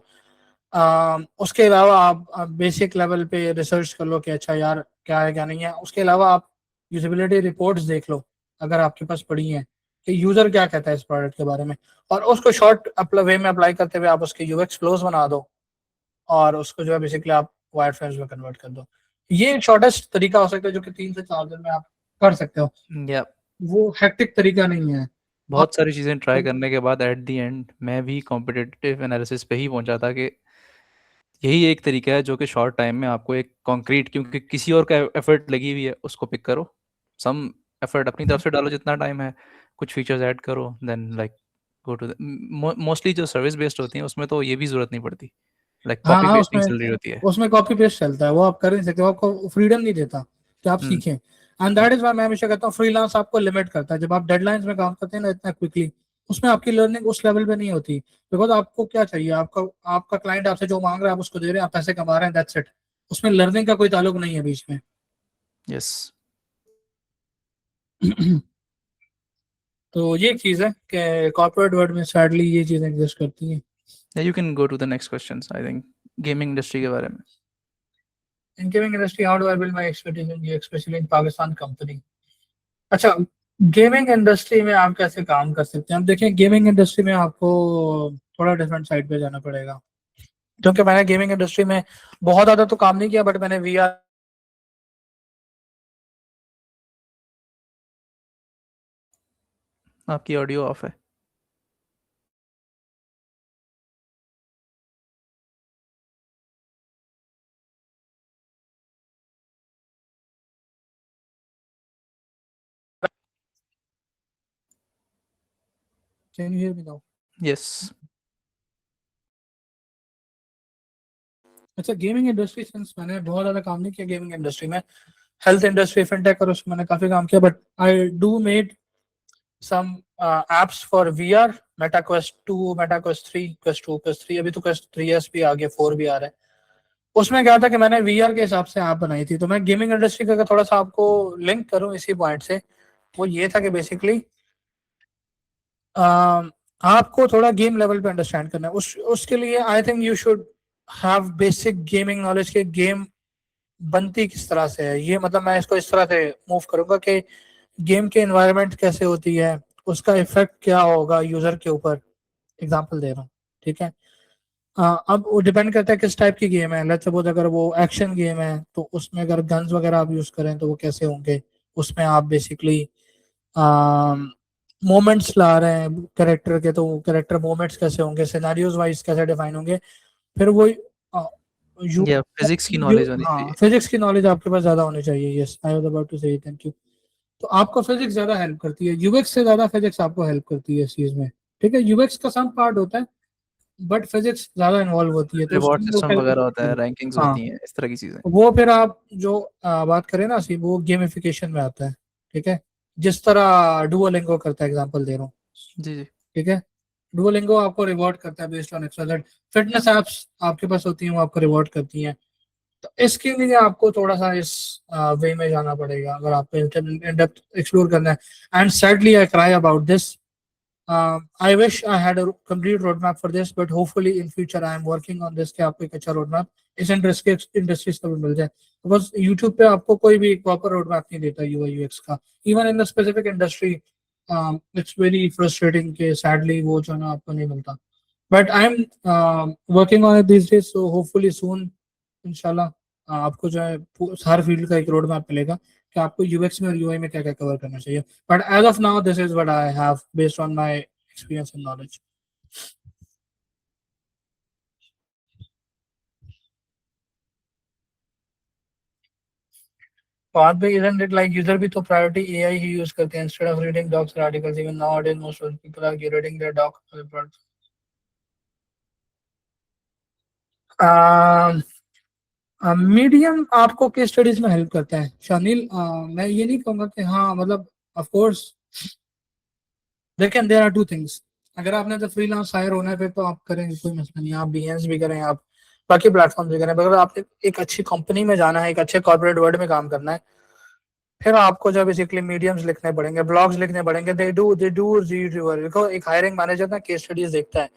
उसके अलावा आप बेसिक लेवल पे रिसर्च कर लो कि अच्छा यार क्या है क्या नहीं है। उसके अलावा आप यूजिबिलिटी रिपोर्ट्स देख लो अगर आपके पास पड़ी हैं कि यूजर क्या कहता है इस प्रोडक्ट के बारे में, और उसको शॉर्ट वे में अप्लाई करते हुए आप उसके यूएक्स फ्लोज बना दो और उसको जो है बेसिकली आप वायर फ्रेम्स में कन्वर्ट कर दो। ये शॉर्टेस्ट तरीका हो सकता है जो कि 3 से 4 दिन में आप कर सकते हो। या वो हेक्टिक तरीका नहीं है। बहुत सारी चीज़ें ट्राई करने के बाद एट द एंड मैं भी कॉम्पिटिटिव एनालिसिस पे ही पहुंचा था कि यही एक तरीका है जो कि शॉर्ट टाइम में आपको एक कॉन्क्रीट, क्योंकि किसी और का एफर्ट लगी हुई है, उसको पिक करो, सम एफर्ट अपनी तरफ से डालो जितना टाइम है, कुछ फीचर्स ऐड करो, then like go to the mostly जो सर्विस बेस्ड होती हैं उसमें तो ये भी जरूरत नहीं पड़ती, लाइक हाँ कॉपी हाँ, पेस्टिंग चल रही होती है। उसमें कॉपी पेस्ट चलता है, वो आप कर नहीं सकते, वो आपको फ्रीडम नहीं देता कि आप सीखें। एंड दैट इज वाई मैं हमेशा कहता हूँ फ्रीलांस आपको लिमिट करता है। जब आप डेडलाइंस में काम करते हैं ना इतना क्विकली, उसमें आपकी लर्निंग उस लेवल पे नहीं होती। बिकॉज आपको क्या चाहिए, आपका आपका क्लाइंट आपसे जो मांग रहा है आप उसको दे रहे हैं, आप पैसे कमा रहे हैं, दैट्स इट। उसमें लर्निंग का कोई ताल्लुक नहीं है बीच में। यस। तो ये एक चीज है कि कॉर्पोरेट वर्ल्ड में सैडली ये चीजें एग्जिस्ट करती हैं। You can go to the next question. I think gaming industry के बारे में। In gaming industry how do I build my expertise in specially in Pakistan company. अच्छा, गेमिंग इंडस्ट्री में आप कैसे काम कर सकते हैं। अब देखिए गेमिंग इंडस्ट्री में आपको थोड़ा डिफरेंट साइड पे जाना पड़ेगा, क्योंकि मैंने गेमिंग इंडस्ट्री में बहुत ज्यादा तो काम नहीं किया, बट मैंने वीआर आपकी ऑडियो ऑफ है। Can you hear me now. Yes. अच्छा, गेमिंग इंडस्ट्री सिंस मैंने बहुत ज्यादा काम नहीं किया गेमिंग इंडस्ट्री में, हेल्थ इंडस्ट्री फिनटेक और उसमें मैंने काफी काम किया, but I do made some apps for VR, Meta Quest 2, Meta Quest 3, Quest 2, Quest 3, अभी तो क्वेस्ट 3s भी आ गया, 4 भी आ रहा है। उसमें क्या था कि मैंने वीआर के हिसाब से ऐप बनाई थी। तो मैं गेमिंग इंडस्ट्री का अगर थोड़ा सा आपको लिंक करूं इसी पॉइंट से, वो ये था कि बेसिकली आपको थोड़ा गेम लेवल पे अंडरस्टैंड करना है। उसके लिए I think you should have basic gaming knowledge के गेम बनती किस तरह से है। ये मतलब मैं इसको इस तरह से मूव करूंगा कि गेम के एनवायरनमेंट कैसे होती है, उसका इफेक्ट क्या होगा यूजर के ऊपर। एग्जांपल दे रहा हूँ, ठीक है। अब वो डिपेंड करता है किस टाइप की गेम है। लेट्स सपोज अगर वो एक्शन गेम है तो उसमें अगर गन्स वगैरह आप यूज करें तो वो कैसे होंगे। उसमें आप बेसिकली मोमेंट्स ला रहे हैं कैरेक्टर के, तो कैरेक्टर मोमेंट्स कैसे होंगे, सिनेरियोज वाइज कैसे डिफाइन होंगे। फिर वो यू या फिजिक्स की यू नॉलेज होनी हाँ, चाहिए। फिजिक्स की नॉलेज आपके पास ज्यादा होनी चाहिए। Yes, I was about to say thank you. तो आपको फिजिक्स ज्यादा हेल्प करती है, यूएक्स से ज्यादा फिजिक्स आपको हेल्प करती है इस चीज में। ठीक है, यूएक्स का सम पार्ट होता है बट फिजिक्स ज्यादा इन्वॉल्व होती है, तो रिवॉर्ड उसके लिए वो सिस्टम हेल्प वगैरह होता करती है, है। रैंकिंग्स हाँ, होती हैं, इस तरह की चीज़ें। वो फिर आप जो बात करें ना सी, वो गेमिफिकेशन में आता है। ठीक है, जिस तरह डुओलिंगो करता है, एग्जांपल दे रहा हूँ। जी जी। ठीक है, डुओलिंगो आपको रिवॉर्ड करता है based on XYZ. Fitness apps आपके पास होती हैं, वो आपको रिवॉर्ड करती हैं। तो इसके लिए आपको थोड़ा सा इस वे में जाना पड़ेगा अगर आपको इन डेप्थ एक्सप्लोर करना है। And sadly I cry about this. I wish I had a complete roadmap for this, but hopefully in future I am working on this कि आपको एक अच्छा roadmap इस इंडस्ट्रीज का भी मिल जाए। बिकॉज यूट्यूब पे आपको कोई भी प्रॉपर रोडमैप नहीं देता यूआई यूएक्स का, even in the specific industry. It's very frustrating कि सैडली वो जो है ना आपको नहीं मिलता। But I am working on it this days, so hopefully सून इंशाल्लाह आपको जो है हर फील्ड का एक रोड मैप मिलेगा कि आपको यूएक्स में और यूआई में क्या क्या कवर करना चाहिए। But as of now this is what I have based on my experience and knowledge. बात भी isn't it like यूजर भी तो प्रायोरिटी एआई ही यूज करते हैं इंस्टेड ऑफ रीडिंग डॉक्स और articles. Even nowadays most of people are reading their doc. Medium आपको केस स्टडीज में हेल्प करता है शानिल। मैं ये नहीं कहूंगा कि हाँ, मतलब ऑफ कोर्स देखें देयर आर टू थिंग्स। अगर आपने तो फ्रीलांस हायर होना है फिर तो आप करेंगे, कोई मसला नहीं, आप बीएंस भी करें, आप बाकी प्लेटफॉर्म भी करें। अगर आपने एक अच्छी कंपनी में जाना है, एक अच्छे कॉर्पोरेट वर्ल्ड में काम करना है, फिर आपको जो बेसिकली मीडियम्स लिखने पड़ेंगे, ब्लॉग्स लिखने पड़ेंगे। They do read your. देखो एक हायरिंग मैनेजर ना केस स्टडीज देखता है,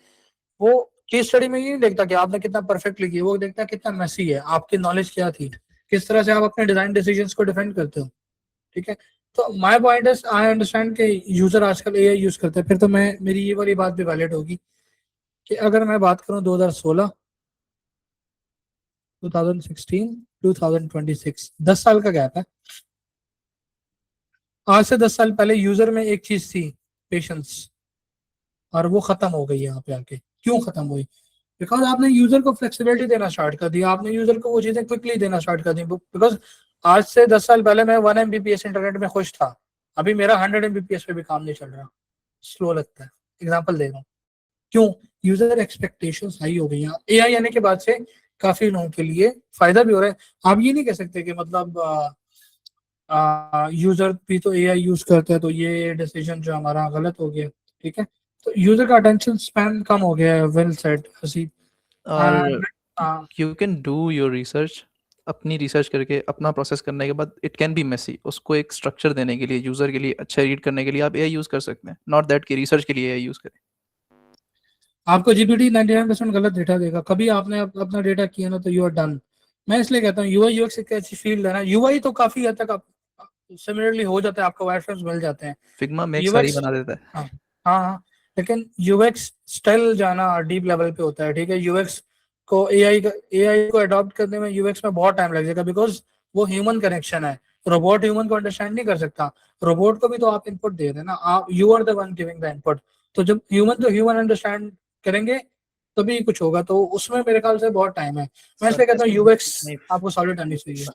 वो केस स्टडी में ये नहीं देखता कि आपने कितना परफेक्ट लिखी है, वो देखता है कितना मेसी है, आपकी नॉलेज क्या थी, किस तरह से आप अपने डिजाइन डिसीजंस को डिफेंड करते हो। ठीक है, तो my point is I understand कि यूजर आजकल एआई यूज करते हैं, फिर तो मैं मेरी ये वाली बात भी वैलिड होगी कि अगर मैं बात करूं 2016 2016 2026 10 साल का गैप है। आज से 10 साल पहले यूजर में एक चीज थी, पेशेंस, और वो खत्म हो गई यहाँ पे आके। क्यों खत्म हुई? बिकॉज आपने यूजर को फ्लेक्सिबिलिटी देना स्टार्ट कर दिया, आपने यूजर को वो चीजें क्विकली देना स्टार्ट कर दी। बिकॉज आज से 10 साल पहले मैं 1 Mbps इंटरनेट में खुश था, अभी मेरा 100 Mbps पे भी काम नहीं चल रहा, स्लो लगता है। एग्जाम्पल दे रहा हूँ, क्यों? यूजर एक्सपेक्टेशंस हाई हो गई हैं। एआई आने के बाद से काफी लोगों के लिए फायदा भी हो रहा है। आप ये नहीं कह सकते कि मतलब यूजर भी तो एआई यूज करते हैं तो ये डिसीजन जो हमारा गलत हो गया। ठीक है, तो यूजर का अटेंशन स्पैन कम हो गया है। Well said Haseeb. और you can do your research, अपनी रिसर्च करके अपना प्रोसेस करने के बाद इट कैन बी मेसी, उसको एक स्ट्रक्चर देने के लिए, यूजर के लिए अच्छा रीड करने के लिए आप एआई यूज कर सकते हैं, नॉट दैट कि रिसर्च के लिए एआई यूज करें। आपको जीपीटी 99% गलत डेटा देगा। कभी आपने अपना डेटा किया ना तो यू आर डन। मैं इसलिए कहता हूँ यूआई यूएक्स एक ऐसी फील्ड है ना, यूआई तो काफी हद तक आप सिमिलरली हो जाता है, आपको वायरफ्रेम्स मिल जाते हैं। फिग्मा मेक सारी यूएक्स बना देता है। हाँ हाँ, लेकिन यूएक्स स्टाइल जाना डीप लेवल पे होता है। ठीक है, यूएक्स को एआई को अडॉप्ट करने में यूएक्स में बहुत टाइम लग जाएगा, बिकॉज वो ह्यूमन कनेक्शन है। रोबोट ह्यूमन को अंडरस्टैंड नहीं कर सकता। रोबोट को भी तो आप इनपुट दे रहे हैं ना, आप you are the one giving the input. तो जब ह्यूमन अंडरस्टैंड करेंगे तभी कुछ होगा, तो उसमें मेरे ख्याल से बहुत टाइम है। मैं इसलिए कहता हूँ यूएक्स आपको सॉलिड आनी चाहिए।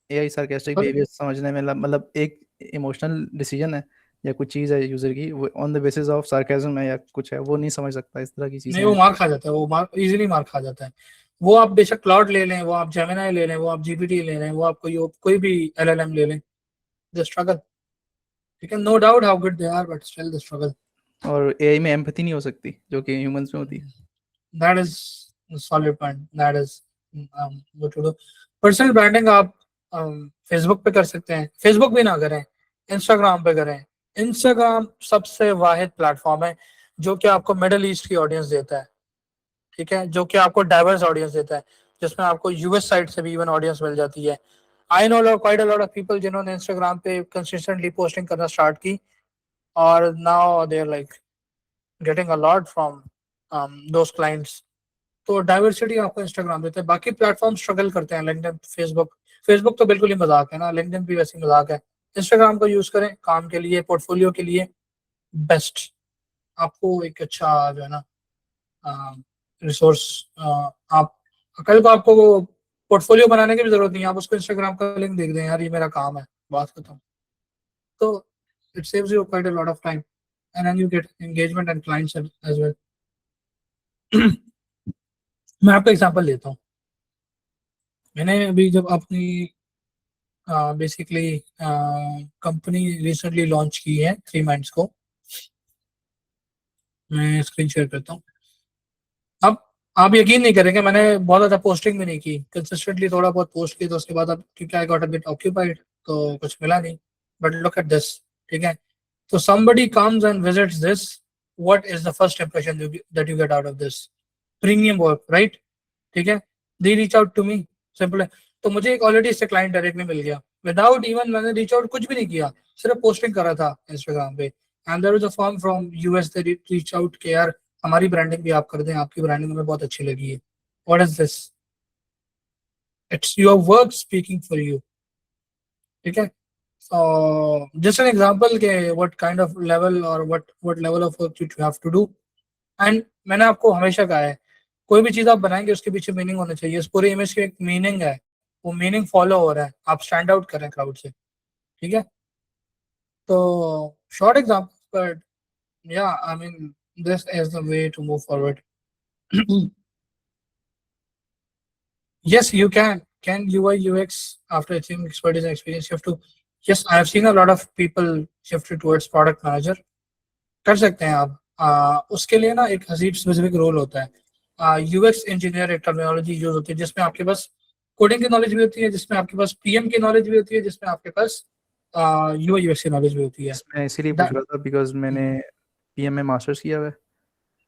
एआई सार्कास्टिक बिहेवियर समझने में मतलब एक इमोशनल डिसीजन है या कुछ चीज है यूजर की, वो on the basis of sarcasm है या कुछ है, वो नहीं समझ सकता। इस तरह की चीजें नहीं, वो मार खा जाता है, वो मार इजीली मार खा जाता है। वो आप बेशक क्लाउड ले लें, वो आप जेमिनाई ले लें, वो आप जीपीटी ले लें, वो आप कोई भी एलएलएम ले लें, द स्ट्रगल। ठीक है, no doubt how good they are, but still the struggle. और एआई में एम्पैथी नहीं हो सकती जो कि ह्यूमंस में होती है। That is solid point, that is what to do. Personal branding आप फेसबुक पे कर सकते हैं, फेसबुक भी ना करें, इंस्टाग्राम पे करें। इंस्टाग्राम सबसे वाहिद प्लेटफॉर्म है जो कि आपको मिडिल ईस्ट की ऑडियंस देता है। ठीक है, जो कि आपको डाइवर्स ऑडियंस देता है, जिसमें आपको यूएस साइड से भी इवन ऑडियंस मिल जाती है। I know quite a lot of people जिन्होंने इंस्टाग्राम पे कंसिस्टेंटली पोस्टिंग करना स्टार्ट की, और now they are like getting a lot from those clients. तो डाइवर्सिटी आपको इंस्टाग्राम देता है, बाकी प्लेटफॉर्म स्ट्रगल करते हैं। लिंक्डइन, फेसबुक तो बिल्कुल ही मजाक है ना, लिंक्डइन भी वैसी मजाक है। इंस्टाग्राम को यूज करें काम के लिए, पोर्टफोलियो के लिए बेस्ट। आपको एक अच्छा जो है ना रिसोर्स, आप कल को आपको पोर्टफोलियो बनाने की भी जरूरत नहीं है, आप उसको इंस्टाग्राम का लिंक देख दें, यार ये मेरा काम है, बात खत्म। तो it saves you quite a lot of time and then you get engagement and clients as well. मैं आपको एग्जांपल देता हूँ। मैंने अभी जब अपनी बेसिकली कंपनी रिसेंटली लॉन्च की है 3 Minds को, मैं स्क्रीन शेयर करता हूँ। अब आप यकीन नहीं करेंगे, मैंने बहुत ज़्यादा पोस्टिंग भी नहीं की, कंसिस्टेंटली थोड़ा बहुत पोस्ट की, तो उसके बाद अब क्योंकि I got a bit occupied तो कुछ मिला नहीं। But look at this. ठीक है, तो somebody comes and visits this, what is the first impression that you get out of this? Premium work, right? ठीक है, they reach out to me, simple है। तो मुझे एक ऑलरेडी इससे क्लाइंट डायरेक्टली मिल गया विदाउट इवन मैंने रीच आउट कुछ भी नहीं किया, सिर्फ पोस्टिंग करा था इंस्टाग्राम पे। And there was a firm from US, they reach out के यार हमारी ब्रांडिंग भी आप कर दें, आपकी ब्रांडिंग हमें बहुत अच्छी लगी है। What is this? It's your work speaking for you. ठीक है, जस्ट एन एग्जांपल के व्हाट काइंड ऑफ लेवल और what level of work you have to do. एंड मैंने आपको हमेशा कहा है, कोई भी चीज आप बनाएंगे उसके पीछे मीनिंग होना चाहिए। इस पूरे इमेज की एक मीनिंग है, वो मीनिंग फॉलो हो रहा है, आप स्टैंड आउट करें क्राउड से। ठीक है, तो short example, but yeah I mean this is the way to move forward. Yes, you can UI UX after achieving expertise and experience you have to, yes I have seen a lot of people shifted towards product manager। कर सकते हैं आप। उसके लिए ना एक हसीब स्पेसिफिक रोल होता है। यूएक्स इंजीनियर एक टर्मिनोलॉजी यूज होती है जिसमें आपके पास कोडिंग की नॉलेज भी होती है, जिसमें आपके पास पीएम की नॉलेज भी होती है, जिसमें आपके पास यूआई यूएक्स की नॉलेज भी होती है। मैं इसीलिए पूछ रहा था बिकॉज मैंने पीएम में मास्टर्स किया हुआ है,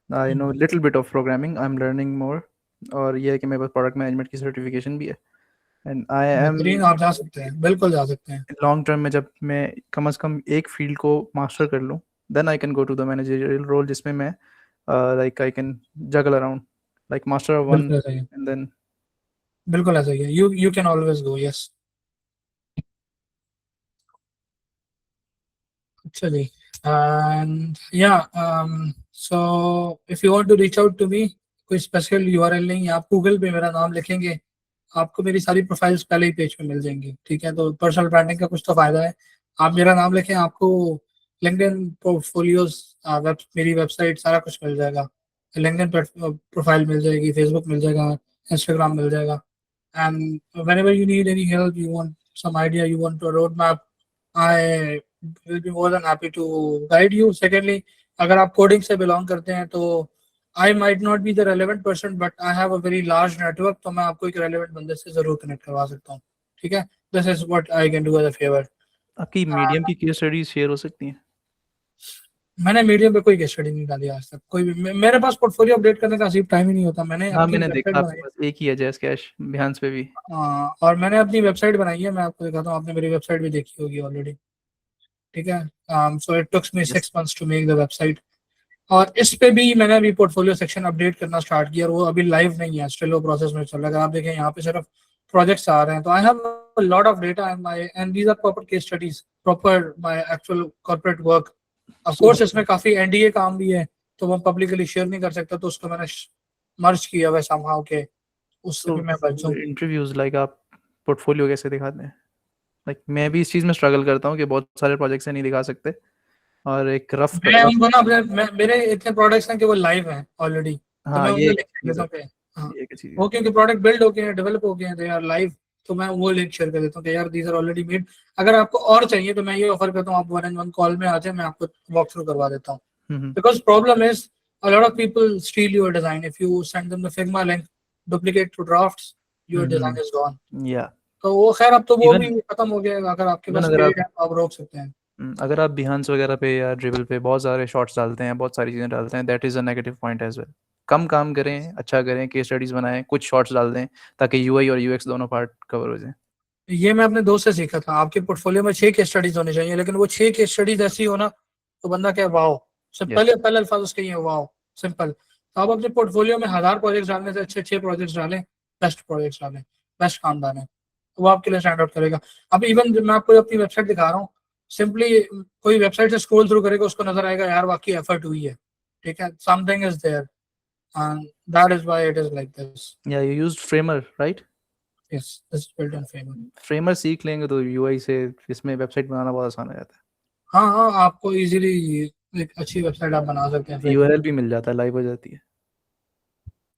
I know little bit of programming. I'm learning more. और ये है कि मेरे पास प्रोडक्ट मैनेजमेंट की सर्टिफिकेशन भी है एंड आई एम बेहतरीन, आप जा सकते हैं, बिल्कुल जा सकते हैं। लॉन्ग टर्म में जब मैं कम से कम एक फील्ड को मास्टर कर लूँ then I can go to the managerial role जिसमें मैं like I can juggle around like master of one बिल्कुल सही है, एंड देन बिल्कुल ऐसा ही है। You can always go, yes. अच्छा जी। And yeah so if you want to reach out to me, कोई स्पेशल यूआरएल नहीं है, आप गूगल पे मेरा नाम लिखेंगे, आपको मेरी सारी प्रोफाइल्स पहले ही पेज पे मिल जाएंगी, ठीक है। तो पर्सनल ब्रांडिंग का कुछ तो फायदा है। आप मेरा नाम लिखें, आपको लिंक्डइन पोर्टफोलियोज, मेरी वेबसाइट, सारा कुछ मिल जाएगा। लिंक्डइन प्रोफाइल मिल जाएगी, फेसबुक मिल जाएगा, इंस्टाग्राम मिल जाएगा। And whenever you need any help, you want some idea, you want a roadmap, I will be more than happy to guide you. Secondly, अगर आप कोडिंग से बिलोंग करते हैं तो I might not be the relevant person, but I have a very large network, तो मैं आपको एक relevant बंदे से जरूर कनेक्ट करवा सकता हूँ, ठीक है। This is what I can do as a favor. आपकी मीडियम की केस स्टडीज शेयर हो सकती हैं। मैंने मीडियम पे कोई केस स्टडी नहीं डाली आज तक, कोई भी। मेरे पास पोर्टफोलियो अपडेट करने का सिर्फ टाइम ही नहीं होता। मैंने हाँ अपनी मैंने वेबसाइट देखा बनाई आपके पास एक ही है जैस कैश बिहांस पे भी। है, और मैंने अपनी वेबसाइट बनाई है, मैं आपको दिखाता हूँ। आपने मेरी वेबसाइट भी देखी होगी ऑलरेडी, ठीक है। So it took me Yes. 6 months to make the website. और इस पे भी मैंने अभी पोर्टफोलियो सेक्शन अपडेट करना स्टार्ट किया, और वो अभी लाइव नहीं है, स्टिल वो प्रोसेस में चल रहा है। अगर आप देखें यहाँ पे सिर्फ प्रोजेक्ट्स आ रहे हैं। तो I have a lot of data and these are proper case studies, proper my actual corporate work. Of course इसमें काफी एनडीए काम भी है, तो वो पब्लिकली शेयर नहीं कर सकता, तो उसको मैंने मर्ज किया हुआ समहाउ के, उससे भी मैं बच जाऊं। इंटरव्यूज लाइक आप पोर्टफोलियो कैसे दिखाते हैं? लाइक मैं भी इस चीज़ में स्ट्रगल करता हूँ कि बहुत सारे प्रोजेक्ट्स नहीं दिखा सकते और एक रफ मैं उनको ना मेरे इतने प्रोडक्ट्स हैं कि वो लाइव हैं ऑलरेडी, तो हाँ मैं ये उनको एक लिंक चीज़ देता है, हूँ कि हाँ, ये एक चीज़ है। वो क्योंकि प्रोडक्ट बिल्ड हो गए हैं, डेवलप हो गए हैं, दे आर लाइव, तो मैं वो लिंक शेयर कर देता हूँ कि यार दीज आर ऑलरेडी मेड। अगर आपको और चाहिए तो मैं ये ऑफर करता हूँ, आप 1-on-1 कॉल में आ जाए, मैं आपको वॉक थ्रू करवा देता हूँ। Because problem is a lot of people steal your design. If you send them the Figma link, duplicate to drafts, your design is gone. या तो वो खैर अब तो वो इवन भी खत्म हो गया। अगर आपके इवन पास अगर पेड आप है तो आप रोक सकते हैं। अगर आप बिहांस वगैरह पे या ड्रिबल पे बहुत सारे शॉर्ट्स डालते हैं, बहुत सारी चीज़ें डालते हैं, that is a negative point as well. कम काम करें, अच्छा करें, केस स्टडीज बनाएं, कुछ शॉर्ट्स डाल दें ताकि यूआई और यूएक्स दोनों पार्ट कवर हो जाए। ये मैं अपने दोस्त से सीखा था। आपके पोर्टफोलियो में 6 केस स्टडीज होनी चाहिए, लेकिन वो 6 केस स्टडीज ऐसी हो ना तो बंदा क्या वाओ, सिर्फ यस पहले अल्फाज उसके ये वाओ, सिंपल। तो आप अपने पोर्टफोलियो में 1000 प्रोजेक्ट्स डालने से अच्छे 6 प्रोजेक्ट्स डालें, बेस्ट प्रोजेक्ट्स डालें, बेस्ट काम डालें, तो वो आपके लिए स्टैंड आउट करेगा। अब इवन मैं आपको अपनी वेबसाइट दिखा रहा हूँ, सिंपली कोई वेबसाइट से स्क्रॉल थ्रू करेगा, उसको नजर आएगा यार वाकई एफर्ट हुई है, ठीक है, something is there, and that is why it is like this. या you used Framer right? Yes, this is built in Framer. Framer सीख लेंगे तो यूआई से इसमें वेबसाइट बनाना बहुत आसान हो जाता है। हाँ हाँ, आपको इजीली एक अच्छी वेबसाइट आप बना सकते हैं फ्रेमवर्क। यूआरएल भी मिल जाता है, लाइव हो जाती है।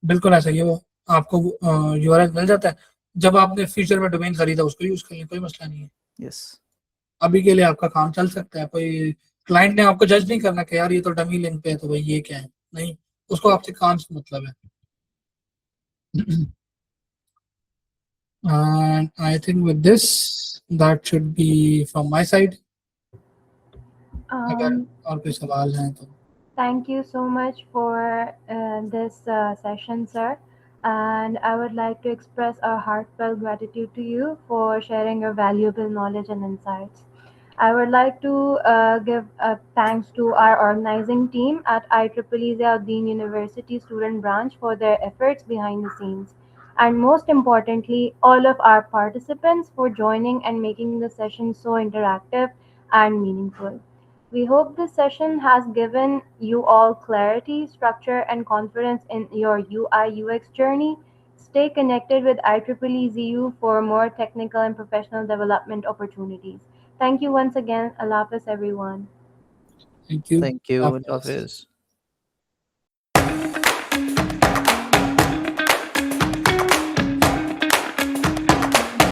बिल्कुल ऐसा ही है। वो आपको यूआरएल मिल जाता है, जब आपने फ्यूचर में डोमेन खरीदा उसको यूज करिए, कोई मसला नहीं है। यस अभी के लिए आपका काम चल सकता है। कोई क्लाइंट ने आपको जज नहीं करना कि यार ये तो डमी लिंक पे है तो भाई ये क्या है, नहीं, उसको आपसे काम से मतलब है। And I think with this, that should be from my side. अगर Um, और कोई सवाल हैं तो। Thank you so much for this session, sir. And I would like to express our heartfelt gratitude to you for sharing your valuable knowledge and insights. I would like to give thanks to our organizing team at IEEE Ziauddin University Student Branch for their efforts behind the scenes. And most importantly, all of our participants for joining and making the session so interactive and meaningful. We hope this session has given you all clarity, structure, and confidence in your UI UX journey. Stay connected with IEEE ZU for more technical and professional development opportunities. Thank you once again. Allah Hafiz, everyone. Thank you. Thank you, Hafiz. हाफिज़।